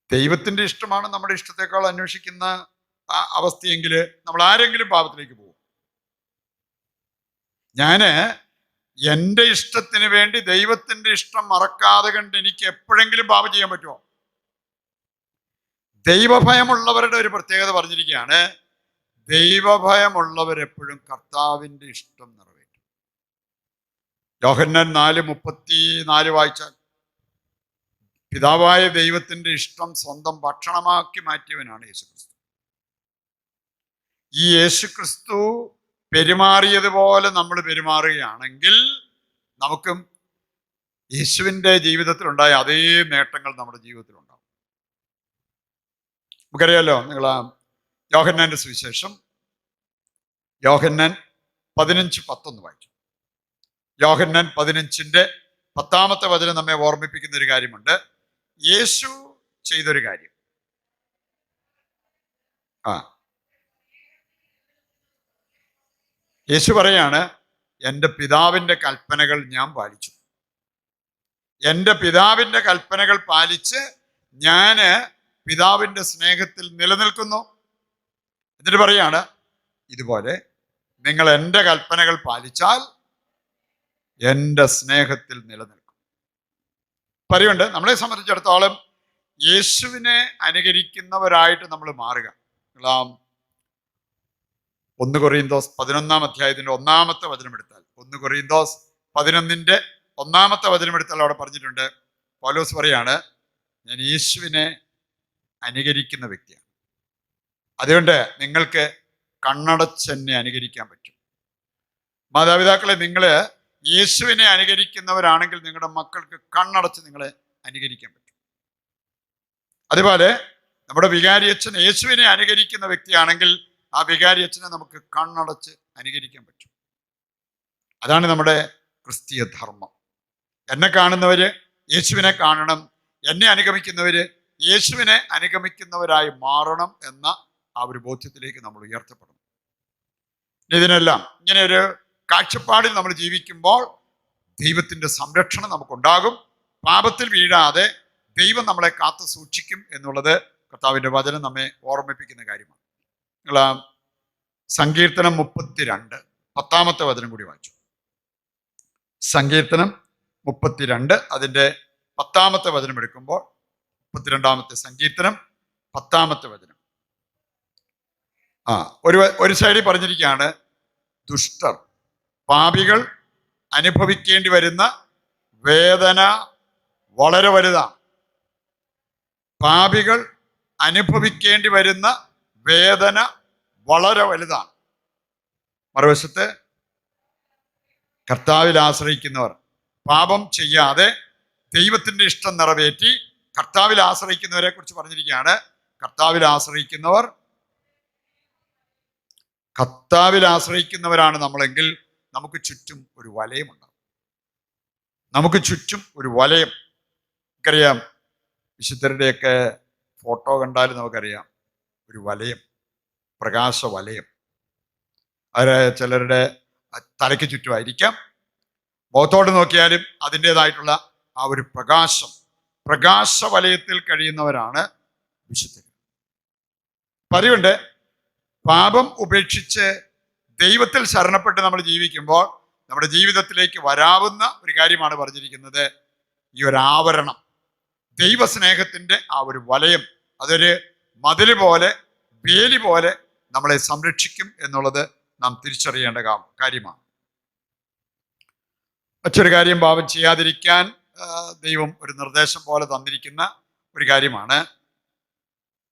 ദൈവത്തിന്റെ ഇഷ്ടമാണ് നമ്മുടെ ഇഷ്ടത്തെക്കാൾ അന്വേഷിക്കുന്ന അവസ്ഥയെങ്കിൽ നമ്മൾ ആരെങ്കിലും പാപത്തിലേക്ക് പോകും. ഞാന് എൻ്റെ ഇഷ്ടത്തിന് വേണ്ടി ദൈവത്തിന്റെ ഇഷ്ടം മറക്കാതെ കണ്ട് എനിക്ക് എപ്പോഴെങ്കിലും പാപം ചെയ്യാൻ പറ്റുമോ? ദൈവഭയമുള്ളവരുടെ ഒരു പ്രത്യേകത പറഞ്ഞിരിക്കുകയാണ്, ദൈവഭയമുള്ളവരെപ്പോഴും കർത്താവിന്റെ ഇഷ്ടം നിറവേറ്റും. യോഹന്നാൻ 4:34 വായിച്ചാൽ, പിതാവായ ദൈവത്തിന്റെ ഇഷ്ടം സ്വന്തം ഭക്ഷണമാക്കി മാറ്റിയവനാണ് യേശുക്രിസ്തു. ഈ യേശുക്രിസ്തു പെരുമാറിയതുപോലെ നമ്മൾ പെരുമാറുകയാണെങ്കിൽ നമുക്കും യേശുവിൻ്റെ ജീവിതത്തിലുണ്ടായ അതേ നേട്ടങ്ങൾ നമ്മുടെ ജീവിതത്തിലുണ്ടാവും. നമുക്കറിയാലോ, നിങ്ങൾ യോഹന്നാന്റെ സുവിശേഷം യോഹന്നാൻ 15:10 വായിച്ചു. യോഹന്നാൻ 15:10 വചനം നമ്മെ ഓർമ്മിപ്പിക്കുന്ന ഒരു കാര്യമുണ്ട്. യേശു ചെയ്തൊരു കാര്യം. യേശു പറയാണ്, എൻ്റെ പിതാവിൻ്റെ കൽപ്പനകൾ ഞാൻ പാലിച്ചു. എൻ്റെ പിതാവിൻ്റെ കൽപ്പനകൾ പാലിച്ച് ഞാന് പിതാവിൻ്റെ സ്നേഹത്തിൽ നിലനിൽക്കുന്നു. എന്നിട്ട് പറയാണ്, ഇതുപോലെ നിങ്ങൾ എൻ്റെ കൽപ്പനകൾ പാലിച്ചാൽ എൻ്റെ സ്നേഹത്തിൽ നിലനിൽക്കും. പറയുണ്ട്, നമ്മളെ സംബന്ധിച്ചിടത്തോളം യേശുവിനെ അനുകരിക്കുന്നവരായിട്ട് നമ്മൾ മാറുക. 1 കൊറിന്തോസ് 11-ാം 1-ാമത്തെ വചനം എടുത്താൽ, 1 കൊറിന്തോസ് 11-ാമത്തെ വചനം എടുത്താൽ അവിടെ പറഞ്ഞിട്ടുണ്ട്, പൗലോസ് പറയാണ്, ഞാൻ യേശുവിനെ അനുകരിക്കുന്ന വ്യക്തിയാണ്. അതുകൊണ്ട് നിങ്ങൾക്ക് കണ്ണടച്ച് എന്നെ അനുകരിക്കാൻ പറ്റും. മാതാപിതാക്കളെ, നിങ്ങൾ യേശുവിനെ അനുകരിക്കുന്നവരാണെങ്കിൽ നിങ്ങളുടെ മക്കൾക്ക് കണ്ണടച്ച് നിങ്ങളെ അനുകരിക്കാൻ പറ്റും. അതുപോലെ നമ്മുടെ വികാരിയച്ഛൻ യേശുവിനെ അനുകരിക്കുന്ന വ്യക്തിയാണെങ്കിൽ ആ വികാരിയച്ഛനെ നമുക്ക് കണ്ണടച്ച് അനുകരിക്കാൻ പറ്റും. അതാണ് നമ്മുടെ ക്രിസ്തീയ ധർമ്മം. എന്നെ കാണുന്നവര് യേശുവിനെ കാണണം, എന്നെ അനുഗമിക്കുന്നവര് യേശുവിനെ അനുഗമിക്കുന്നവരായി മാറണം എന്ന ആ ഒരു ബോധ്യത്തിലേക്ക് നമ്മൾ ഉയർത്തപ്പെടുന്നു. ഇതിനെല്ലാം ഇങ്ങനെ ഒരു കാഴ്ചപ്പാടിൽ നമ്മൾ ജീവിക്കുമ്പോൾ ദൈവത്തിൻ്റെ സംരക്ഷണം നമുക്കുണ്ടാകും. പാപത്തിൽ വീഴാതെ ദൈവം നമ്മളെ കാത്തു സൂക്ഷിക്കും എന്നുള്ളത് കർത്താവിൻ്റെ വചനം നമ്മെ ഓർമ്മിപ്പിക്കുന്ന കാര്യമാണ്. നിങ്ങൾ സങ്കീർത്തനം 32 10-ാമത്തെ വചനം കൂടി വായിച്ചു. സങ്കീർത്തനം 32 അതിൻ്റെ 10-ാമത്തെ വചനം എടുക്കുമ്പോൾ, 32-ാമത്തെ സങ്കീർത്തനം 10-ാമത്തെ വചനം. ഒരു സൈഡിൽ പറഞ്ഞിരിക്കുകയാണ്, ദുഷ്ടർ, പാപികൾ അനുഭവിക്കേണ്ടി വരുന്ന വേദന വളരെ വലുതാണ്. പാപികൾ അനുഭവിക്കേണ്ടി വരുന്ന വേദന വളരെ വലുതാണ്. മറുവശത്ത് കർത്താവിൽ ആശ്രയിക്കുന്നവർ, പാപം ചെയ്യാതെ ദൈവത്തിൻ്റെ ഇഷ്ടം നിറവേറ്റി കർത്താവിൽ ആശ്രയിക്കുന്നവരെ കുറിച്ച് പറഞ്ഞിരിക്കുകയാണ്, കർത്താവിൽ നമ്മളെങ്കിൽ നമുക്ക് ചുറ്റും ഒരു വലയമുണ്ടാകും. നമുക്ക് ചുറ്റും ഒരു വലയം. നമുക്കറിയാം, വിശുദ്ധരുടെയൊക്കെ ഫോട്ടോ കണ്ടാൽ നമുക്കറിയാം ഒരു വലയം, പ്രകാശ വലയം. അവരെ ചിലരുടെ തലയ്ക്ക് ചുറ്റുമായിരിക്കാം, മുഖത്തോട്ട് നോക്കിയാലും അതിൻ്റെതായിട്ടുള്ള ആ ഒരു പ്രകാശ വലയത്തിൽ കഴിയുന്നവരാണ് വിശുദ്ധർ. പതിവുണ്ട്, പാപം ഉപേക്ഷിച്ച് ദൈവത്തിൽ ശരണപ്പെട്ട് നമ്മൾ ജീവിക്കുമ്പോൾ നമ്മുടെ ജീവിതത്തിലേക്ക് വരാവുന്ന ഒരു കാര്യമാണ് പറഞ്ഞിരിക്കുന്നത്, ഈ ഒരു ആവരണം, ദൈവസ്നേഹത്തിൻ്റെ ആ ഒരു വലയം. അതൊരു മതിൽ പോലെ, വേലി പോലെ നമ്മളെ സംരക്ഷിക്കും എന്നുള്ളത് നാം തിരിച്ചറിയേണ്ട കാര്യമാണ്. മറ്റൊരു കാര്യം, പാപം ചെയ്യാതിരിക്കാൻ ദൈവം ഒരു നിർദ്ദേശം പോലെ തന്നിരിക്കുന്ന ഒരു കാര്യമാണ്,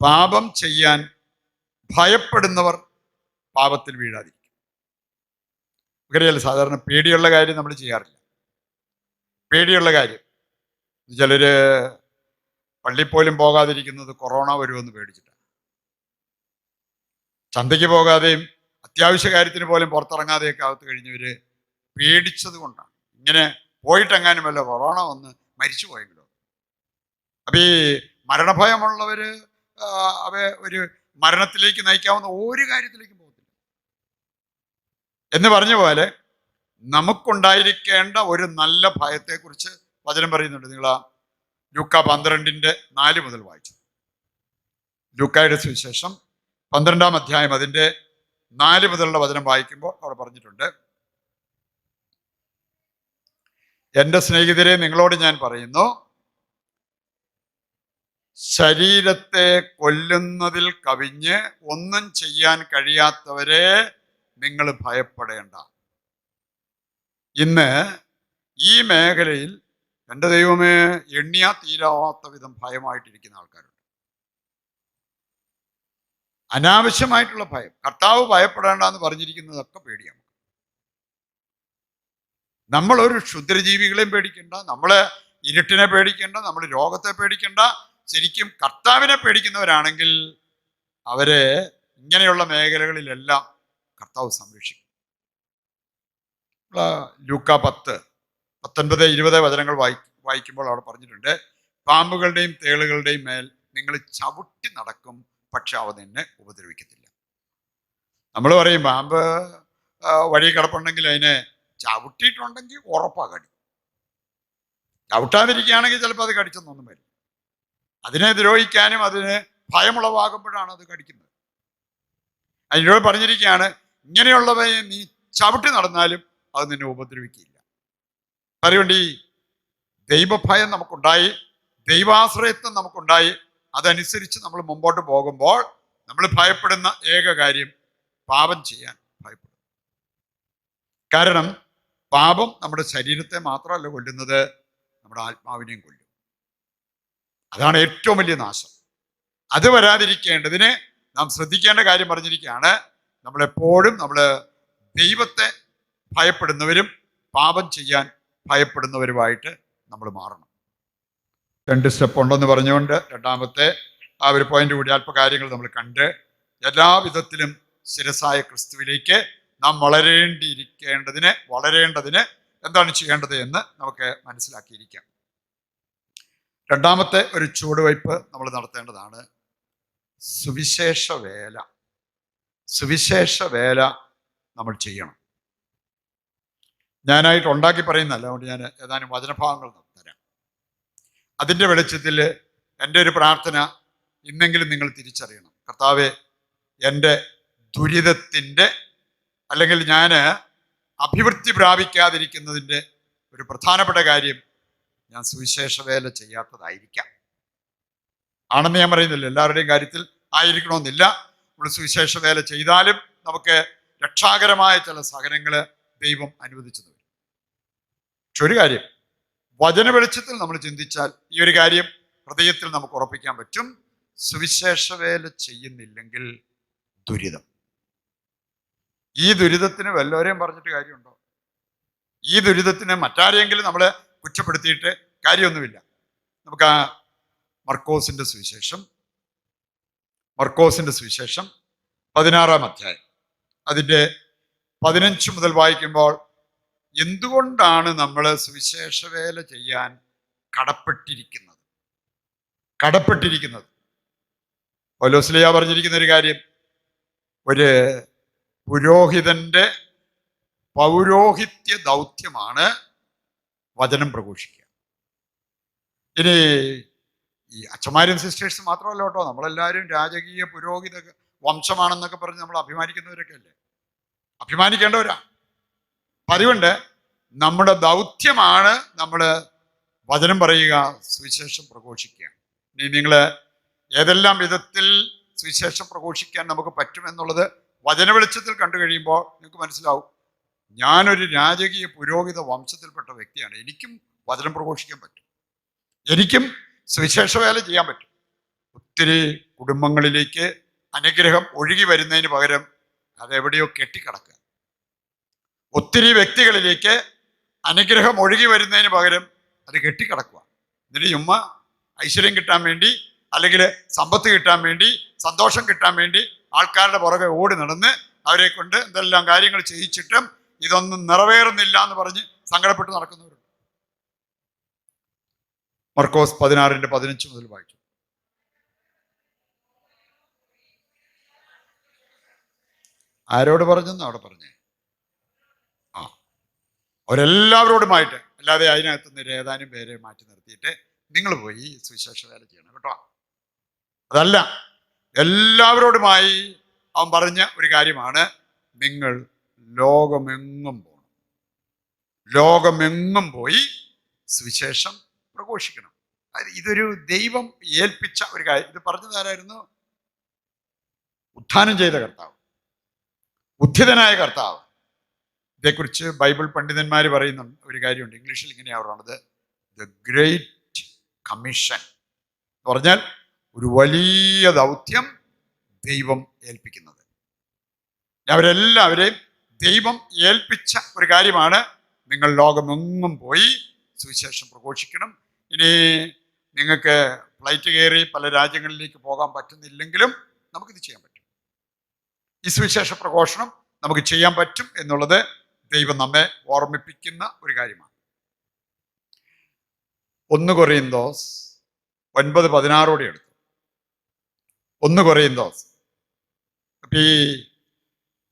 പാപം ചെയ്യാൻ ഭയപ്പെടുന്നവർ പാപത്തിൽ വീഴാതിരിക്കും. നമുക്കറിയാലോ, സാധാരണ പേടിയുള്ള കാര്യം നമ്മൾ ചെയ്യാറില്ല. പേടിയുള്ള കാര്യം, ചിലര് പള്ളിയിൽ പോലും പോകാതിരിക്കുന്നത് കൊറോണ വരുമെന്ന് പേടിച്ചിട്ടാണ്. ചന്തയ്ക്ക് പോകാതെയും അത്യാവശ്യ കാര്യത്തിന് പോലും പുറത്തിറങ്ങാതെയൊക്കെ അകത്ത് കഴിഞ്ഞവര് പേടിച്ചത് കൊണ്ടാണ്. ഇങ്ങനെ പോയിട്ടെങ്ങാനും വല്ല കൊറോണ വന്ന് മരിച്ചു പോയെങ്കിലോ? അപ്പൊ ഈ മരണഭയമുള്ളവര് അവ ഒരു മരണത്തിലേക്ക് നയിക്കാവുന്ന ഒരു കാര്യത്തിലേക്കും പോകത്തില്ല എന്ന് പറഞ്ഞ പോലെ നമുക്കുണ്ടായിരിക്കേണ്ട ഒരു നല്ല ഭയത്തെക്കുറിച്ച് വചനം പറയുന്നുണ്ട്. നിങ്ങൾ ലൂക്ക 12:4 മുതൽ വായിച്ചു. ലൂക്കായുടെ സുവിശേഷം 12-ാം അധ്യായം അതിൻ്റെ 4 മുതലുള്ള വചനം വായിക്കുമ്പോൾ അവിടെ പറഞ്ഞിട്ടുണ്ട്, എൻ്റെ സ്നേഹിതരെ, നിങ്ങളോട് ഞാൻ പറയുന്നു, ശരീരത്തെ കൊല്ലുന്നതിൽ കവിഞ്ഞ് ഒന്നും ചെയ്യാൻ കഴിയാത്തവരെ നിങ്ങൾ ഭയപ്പെടേണ്ട. ഇന്ന് ഈ മേഖലയിൽ എൻ്റെ ദൈവമേ എണ്ണിയാ തീരാത്ത വിധം ഭയമായിട്ടിരിക്കുന്ന ആൾക്കാരുണ്ട്. അനാവശ്യമായിട്ടുള്ള ഭയം. കർത്താവ് ഭയപ്പെടേണ്ട എന്ന് പറഞ്ഞിരിക്കുന്നതൊക്കെ പേടിയാണ്. നമ്മളൊരു ക്ഷുദ്രജീവികളെയും പേടിക്കണ്ട, നമ്മള് ഇരുട്ടിനെ പേടിക്കണ്ട, നമ്മൾ രോഗത്തെ പേടിക്കണ്ട. ശരിക്കും കർത്താവിനെ പേടിക്കുന്നവരാണെങ്കിൽ അവരെ ഇങ്ങനെയുള്ള മേഖലകളിലെല്ലാം കർത്താവ് സംരക്ഷിക്കും. ലൂക്ക 10:19-20 വചനങ്ങൾ വായിക്കുമ്പോൾ അവിടെ പറഞ്ഞിട്ടുണ്ട്, പാമ്പുകളുടെയും തേളുകളുടെയും മേൽ നിങ്ങൾ ചവിട്ടി നടക്കും, പക്ഷെ അവ നിന്നെ ഉപദ്രവിക്കത്തില്ല. നമ്മൾ പറയും പാമ്പ് വഴി കിടപ്പുണ്ടെങ്കിൽ അതിനെ ചവിട്ടിയിട്ടുണ്ടെങ്കിൽ ഉറപ്പാ കടി. ചവിട്ടാതിരിക്കുകയാണെങ്കിൽ ചിലപ്പോൾ അത് കടിച്ചെന്നൊന്നും വരും. അതിനെ ദ്രോഹിക്കാനും അതിന് ഭയമുളവാകുമ്പോഴാണ് അത് കടിക്കുന്നത്. അതിനോട് പറഞ്ഞിരിക്കുകയാണ്, ഇങ്ങനെയുള്ളവയെ നീ ചവിട്ടി നടന്നാലും അത് നിന്നെ ഉപദ്രവിക്കില്ല. അതുകൊണ്ട് ഈ ദൈവഭയം നമുക്കുണ്ടായി, ദൈവാശ്രയത്വം നമുക്കുണ്ടായി, അതനുസരിച്ച് നമ്മൾ മുമ്പോട്ട് പോകുമ്പോൾ നമ്മൾ ഭയപ്പെടുന്ന ഏക കാര്യം പാപം ചെയ്യാൻ ഭയപ്പെടും. കാരണം പാപം നമ്മുടെ ശരീരത്തെ മാത്രമല്ല കൊല്ലുന്നത്, നമ്മുടെ ആത്മാവിനെയും കൊല്ലും. അതാണ് ഏറ്റവും വലിയ നാശം. അത് വരാതിരിക്കേണ്ടതിന് നാം ശ്രദ്ധിക്കേണ്ട കാര്യം പറഞ്ഞിരിക്കുകയാണ്. നമ്മളെപ്പോഴും നമ്മൾ ദൈവത്തെ ഭയപ്പെടുന്നവരും പാപം ചെയ്യാൻ ഭയപ്പെടുന്നവരുമായിട്ട് നമ്മൾ മാറണം. 2 സ്റ്റെപ്പ് ഉണ്ടെന്ന് പറഞ്ഞുകൊണ്ട് രണ്ടാമത്തെ ആ ഒരു പോയിന്റ് കൂടി അല്പ കാര്യങ്ങൾ നമ്മൾ കണ്ട്, എല്ലാവിധത്തിലും ശിരസായ ക്രിസ്തുവിലേക്ക് നാം വളരേണ്ടതിന് എന്താണ് ചെയ്യേണ്ടത് എന്ന് നമുക്ക് മനസ്സിലാക്കിയിരിക്കാം. രണ്ടാമത്തെ ഒരു ചുവടുവയ്പ് നമ്മൾ നടത്തേണ്ടതാണ് സുവിശേഷ വേല നമ്മൾ ചെയ്യണം. ഞാനായിട്ട് ഉണ്ടാക്കി പറയുന്നല്ല, അതുകൊണ്ട് ഞാൻ ഏതാനും വചനഭാഗങ്ങൾ തരാം. അതിൻ്റെ വെളിച്ചത്തിൽ എൻ്റെ ഒരു പ്രാർത്ഥന ഇന്നെങ്കിലും നിങ്ങൾ തിരിച്ചറിയണം. കർത്താവേ, എൻ്റെ ദുരിതത്തിൻ്റെ അല്ലെങ്കിൽ ഞാൻ അഭിവൃദ്ധി പ്രാപിക്കാതിരിക്കുന്നതിൻ്റെ ഒരു പ്രധാനപ്പെട്ട കാര്യം ഞാൻ സുവിശേഷ വേല ചെയ്യാത്തതായിരിക്കാം. ആണെന്ന് ഞാൻ പറയുന്നില്ല, എല്ലാവരുടെയും കാര്യത്തിൽ ആയിരിക്കണമെന്നില്ല. നമ്മൾ സുവിശേഷ വേല ചെയ്താലും നമുക്ക് രക്ഷാകരമായ ചില സഹനങ്ങൾ ദൈവം അനുവദിച്ചു തരും. പക്ഷെ ഒരു കാര്യം, വചന വെളിച്ചത്തിൽ നമ്മൾ ചിന്തിച്ചാൽ ഈ ഒരു കാര്യം ഹൃദയത്തിൽ നമുക്ക് ഉറപ്പിക്കാൻ പറ്റും. സുവിശേഷ വേല ചെയ്യുന്നില്ലെങ്കിൽ ദുരിതം. ഈ ദുരിതത്തിന് വല്ലവരെയും പറഞ്ഞിട്ട് കാര്യമുണ്ടോ? ഈ ദുരിതത്തിന് മറ്റാരെയെങ്കിലും നമ്മളെ കുറ്റപ്പെടുത്തിയിട്ട് കാര്യമൊന്നുമില്ല. നമുക്ക് ആ മർക്കോസിന്റെ സുവിശേഷം 16-ാം അധ്യായം അതിൻ്റെ 15 മുതൽ വായിക്കുമ്പോൾ, എന്തുകൊണ്ടാണ് നമ്മൾ സുവിശേഷ വേല ചെയ്യാൻ കടപ്പെട്ടിരിക്കുന്നത്? പൗലോസ്ലീഹ പറഞ്ഞിരിക്കുന്ന ഒരു കാര്യം, ഒരു പുരോഹിതന്റെ പൗരോഹിത്യ ദൗത്യമാണ് വചനം പ്രഘോഷിക്കുക. ഇനി ഈ അച്ഛന്മാരും സിസ്റ്റേഴ്സും മാത്രമല്ല കേട്ടോ, നമ്മളെല്ലാവരും രാജകീയ പുരോഹിത വംശമാണെന്നൊക്കെ പറഞ്ഞ് നമ്മൾ അഭിമാനിക്കുന്നവരൊക്കെ അല്ലേ? അഭിമാനിക്കേണ്ടവരാ. അതുകൊണ്ട് നമ്മുടെ ദൗത്യമാണ് നമ്മൾ വചനം പറയുക, സുവിശേഷം പ്രഘോഷിക്കുക. ഇനി നിങ്ങൾ ഏതെല്ലാം വിധത്തിൽ സുവിശേഷം പ്രഘോഷിക്കാൻ നമുക്ക് പറ്റുമെന്നുള്ളത് വചന വെളിച്ചത്തിൽ കണ്ടു കഴിയുമ്പോൾ നിങ്ങൾക്ക് മനസ്സിലാവും. ഞാനൊരു രാജകീയ പുരോഹിത വംശത്തിൽപ്പെട്ട വ്യക്തിയാണ്. എനിക്കും വചനം പ്രഘോഷിക്കാൻ പറ്റും, എനിക്കും സുവിശേഷ വേല ചെയ്യാൻ പറ്റും. ഒത്തിരി കുടുംബങ്ങളിലേക്ക് അനുഗ്രഹം ഒഴുകി വരുന്നതിന് പകരം അതെവിടെയോ കെട്ടിക്കിടക്കുക. ഒത്തിരി വ്യക്തികളിലേക്ക് അനുഗ്രഹം ഒഴുകി വരുന്നതിന് പകരം അത് കെട്ടിക്കിടക്കുക. എന്നിട്ട് ചുമ്മ ഐശ്വര്യം കിട്ടാൻ വേണ്ടി, അല്ലെങ്കിൽ സമ്പത്ത് കിട്ടാൻ വേണ്ടി, സന്തോഷം കിട്ടാൻ വേണ്ടി ആൾക്കാരുടെ പുറകെ ഓടി നടന്ന് അവരെ കൊണ്ട് എന്തെല്ലാം കാര്യങ്ങൾ ചെയ്യിച്ചിട്ടും ഇതൊന്നും നിറവേറുന്നില്ല എന്ന് പറഞ്ഞ് സങ്കടപ്പെട്ട് നടക്കുന്നവരുണ്ട്. മർക്കോസ് 16:15 മുതൽ വായിച്ചു. ആരോട് പറഞ്ഞെന്ന് അവിടെ പറഞ്ഞേ? ആ, അവരെല്ലാവരോടുമായിട്ട്, അല്ലാതെ അതിനകത്ത് നിന്ന് ഏതാനും പേരെ മാറ്റി നിർത്തിയിട്ട് നിങ്ങൾ പോയി സുവിശേഷ വേല ചെയ്യണം കേട്ടോ, അതല്ല. എല്ലാവരോടുമായി അവൻ പറഞ്ഞ ഒരു കാര്യമാണ്, നിങ്ങൾ ലോകമെങ്ങും പോകണം, ലോകമെങ്ങും പോയി സുവിശേഷം പ്രഘോഷിക്കണം. ഇതൊരു ദൈവം ഏൽപ്പിച്ച ഒരു കാര്യം. ഇത് പറഞ്ഞതാരായിരുന്നു? ഉത്ഥാനം ചെയ്ത കർത്താവ്, ഉദ്ധിതനായ കർത്താവ്. ഇതേക്കുറിച്ച് ബൈബിൾ പണ്ഡിതന്മാർ പറയുന്ന ഒരു കാര്യമുണ്ട്. ഇംഗ്ലീഷിൽ ഇങ്ങനെയാണ് പറയുന്നത്, ദ ഗ്രേറ്റ് കമ്മീഷൻ എന്ന് പറഞ്ഞാൽ ഒരു വലിയ ദൗത്യം ദൈവം ഏൽപ്പിക്കുന്നത്. അവരെല്ലാവരെയും ദൈവം ഏൽപ്പിച്ച ഒരു കാര്യമാണ്, നിങ്ങൾ ലോകമെങ്ങും പോയി സുവിശേഷം പ്രഘോഷിക്കണം. ഇനി നിങ്ങൾക്ക് ഫ്ലൈറ്റ് കയറി പല രാജ്യങ്ങളിലേക്ക് പോകാൻ പറ്റുന്നില്ലെങ്കിലും നമുക്കിത് ചെയ്യാൻ പറ്റും. ഈ സുവിശേഷ പ്രഘോഷണം നമുക്ക് ചെയ്യാൻ പറ്റും എന്നുള്ളത് ദൈവം നമ്മെ ഓർമ്മിപ്പിക്കുന്ന ഒരു കാര്യമാണ്. 1 കൊറിന്തോസ് 9:16 എടുത്തു. 1 കൊറിന്തോസ്. അപ്പൊ ഈ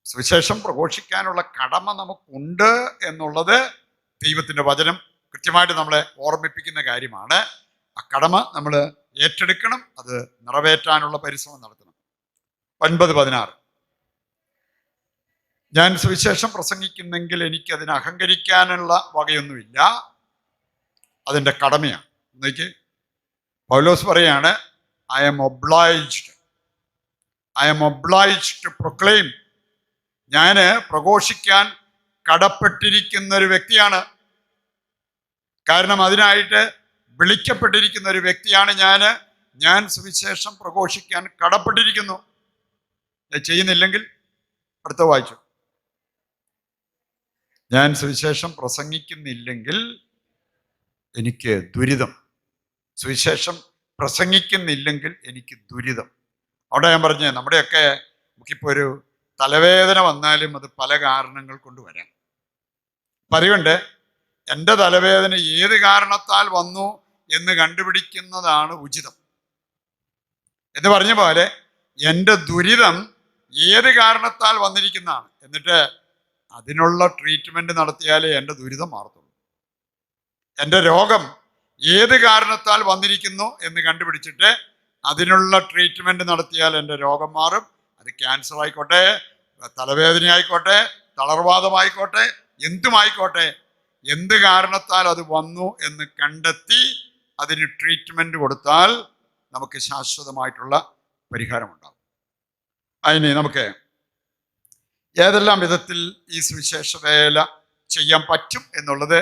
സുവിശേഷം പ്രഘോഷിക്കാനുള്ള കടമ നമുക്കുണ്ട് എന്നുള്ളത് ദൈവത്തിന്റെ വചനം കൃത്യമായിട്ട് നമ്മളെ ഓർമ്മിപ്പിക്കുന്ന കാര്യമാണ്. ആ കടമ നമ്മൾ ഏറ്റെടുക്കണം, അത് നിറവേറ്റാനുള്ള പരിശ്രമം നടത്തണം. 9:16, ഞാൻ സുവിശേഷം പ്രസംഗിക്കുന്നെങ്കിൽ എനിക്ക് അതിന് അഹങ്കരിക്കാനുള്ള വകയൊന്നുമില്ല, അതിൻ്റെ കടമയാണ്. എന്നേക്ക് പൗലോസ് പറയാണ്, I am obliged to proclaim. ഞാൻ പ്രഘോഷിക്കാൻ കടപ്പെട്ടിരിക്കുന്ന ഒരു വ്യക്തിയാണ്. കാരണം അതിനായിട്ട് വിളിക്കപ്പെട്ടിരിക്കുന്ന ഒരു വ്യക്തിയാണ് ഞാൻ സുവിശേഷം പ്രഘോഷിക്കാൻ കടപ്പെട്ടിരിക്കുന്നു. ചെയ്യുന്നില്ലെങ്കിൽ അടുത്ത വായിച്ചു. ഞാൻ സുവിശേഷം പ്രസംഗിക്കുന്നില്ലെങ്കിൽ എനിക്ക് ദുരിതം. സുവിശേഷം പ്രസംഗിക്കുന്നില്ലെങ്കിൽ എനിക്ക് ദുരിതം. അവിടെ ഞാൻ പറഞ്ഞേ, നമ്മുടെയൊക്കെ നമുക്കിപ്പോൾ ഒരു തലവേദന വന്നാലും അത് പല കാരണങ്ങൾ കൊണ്ട് വരാം. അപ്പം അതുകൊണ്ട് എൻ്റെ തലവേദന ഏത് കാരണത്താൽ വന്നു എന്ന് കണ്ടുപിടിക്കുന്നതാണ് ഉചിതം. എന്ന് പറഞ്ഞ പോലെ എൻ്റെ ദുരിതം ഏത് കാരണത്താൽ വന്നിരിക്കുന്നതാണ്, എന്നിട്ട് അതിനുള്ള ട്രീറ്റ്മെൻറ്റ് നടത്തിയാലേ എൻ്റെ ദുരിതം മാറത്തുള്ളൂ. എൻ്റെ രോഗം ഏത് കാരണത്താൽ വന്നിരിക്കുന്നു എന്ന് കണ്ടുപിടിച്ചിട്ട് അതിനുള്ള ട്രീറ്റ്മെൻറ്റ് നടത്തിയാൽ എൻ്റെ രോഗം മാറും. അത് ക്യാൻസർ ആയിക്കോട്ടെ, തലവേദന ആയിക്കോട്ടെ, തളർവാദമായിക്കോട്ടെ, എന്തുമായിക്കോട്ടെ, എന്ത് കാരണത്താൽ അത് വന്നു എന്ന് കണ്ടെത്തി അതിന് ട്രീറ്റ്മെൻറ്റ് കൊടുത്താൽ നമുക്ക് ശാശ്വതമായിട്ടുള്ള പരിഹാരമുണ്ടാകും. അതിന് നമുക്ക് ഏതെല്ലാം വിധത്തിൽ ഈ സുവിശേഷ വേല ചെയ്യാൻ പറ്റും എന്നുള്ളത്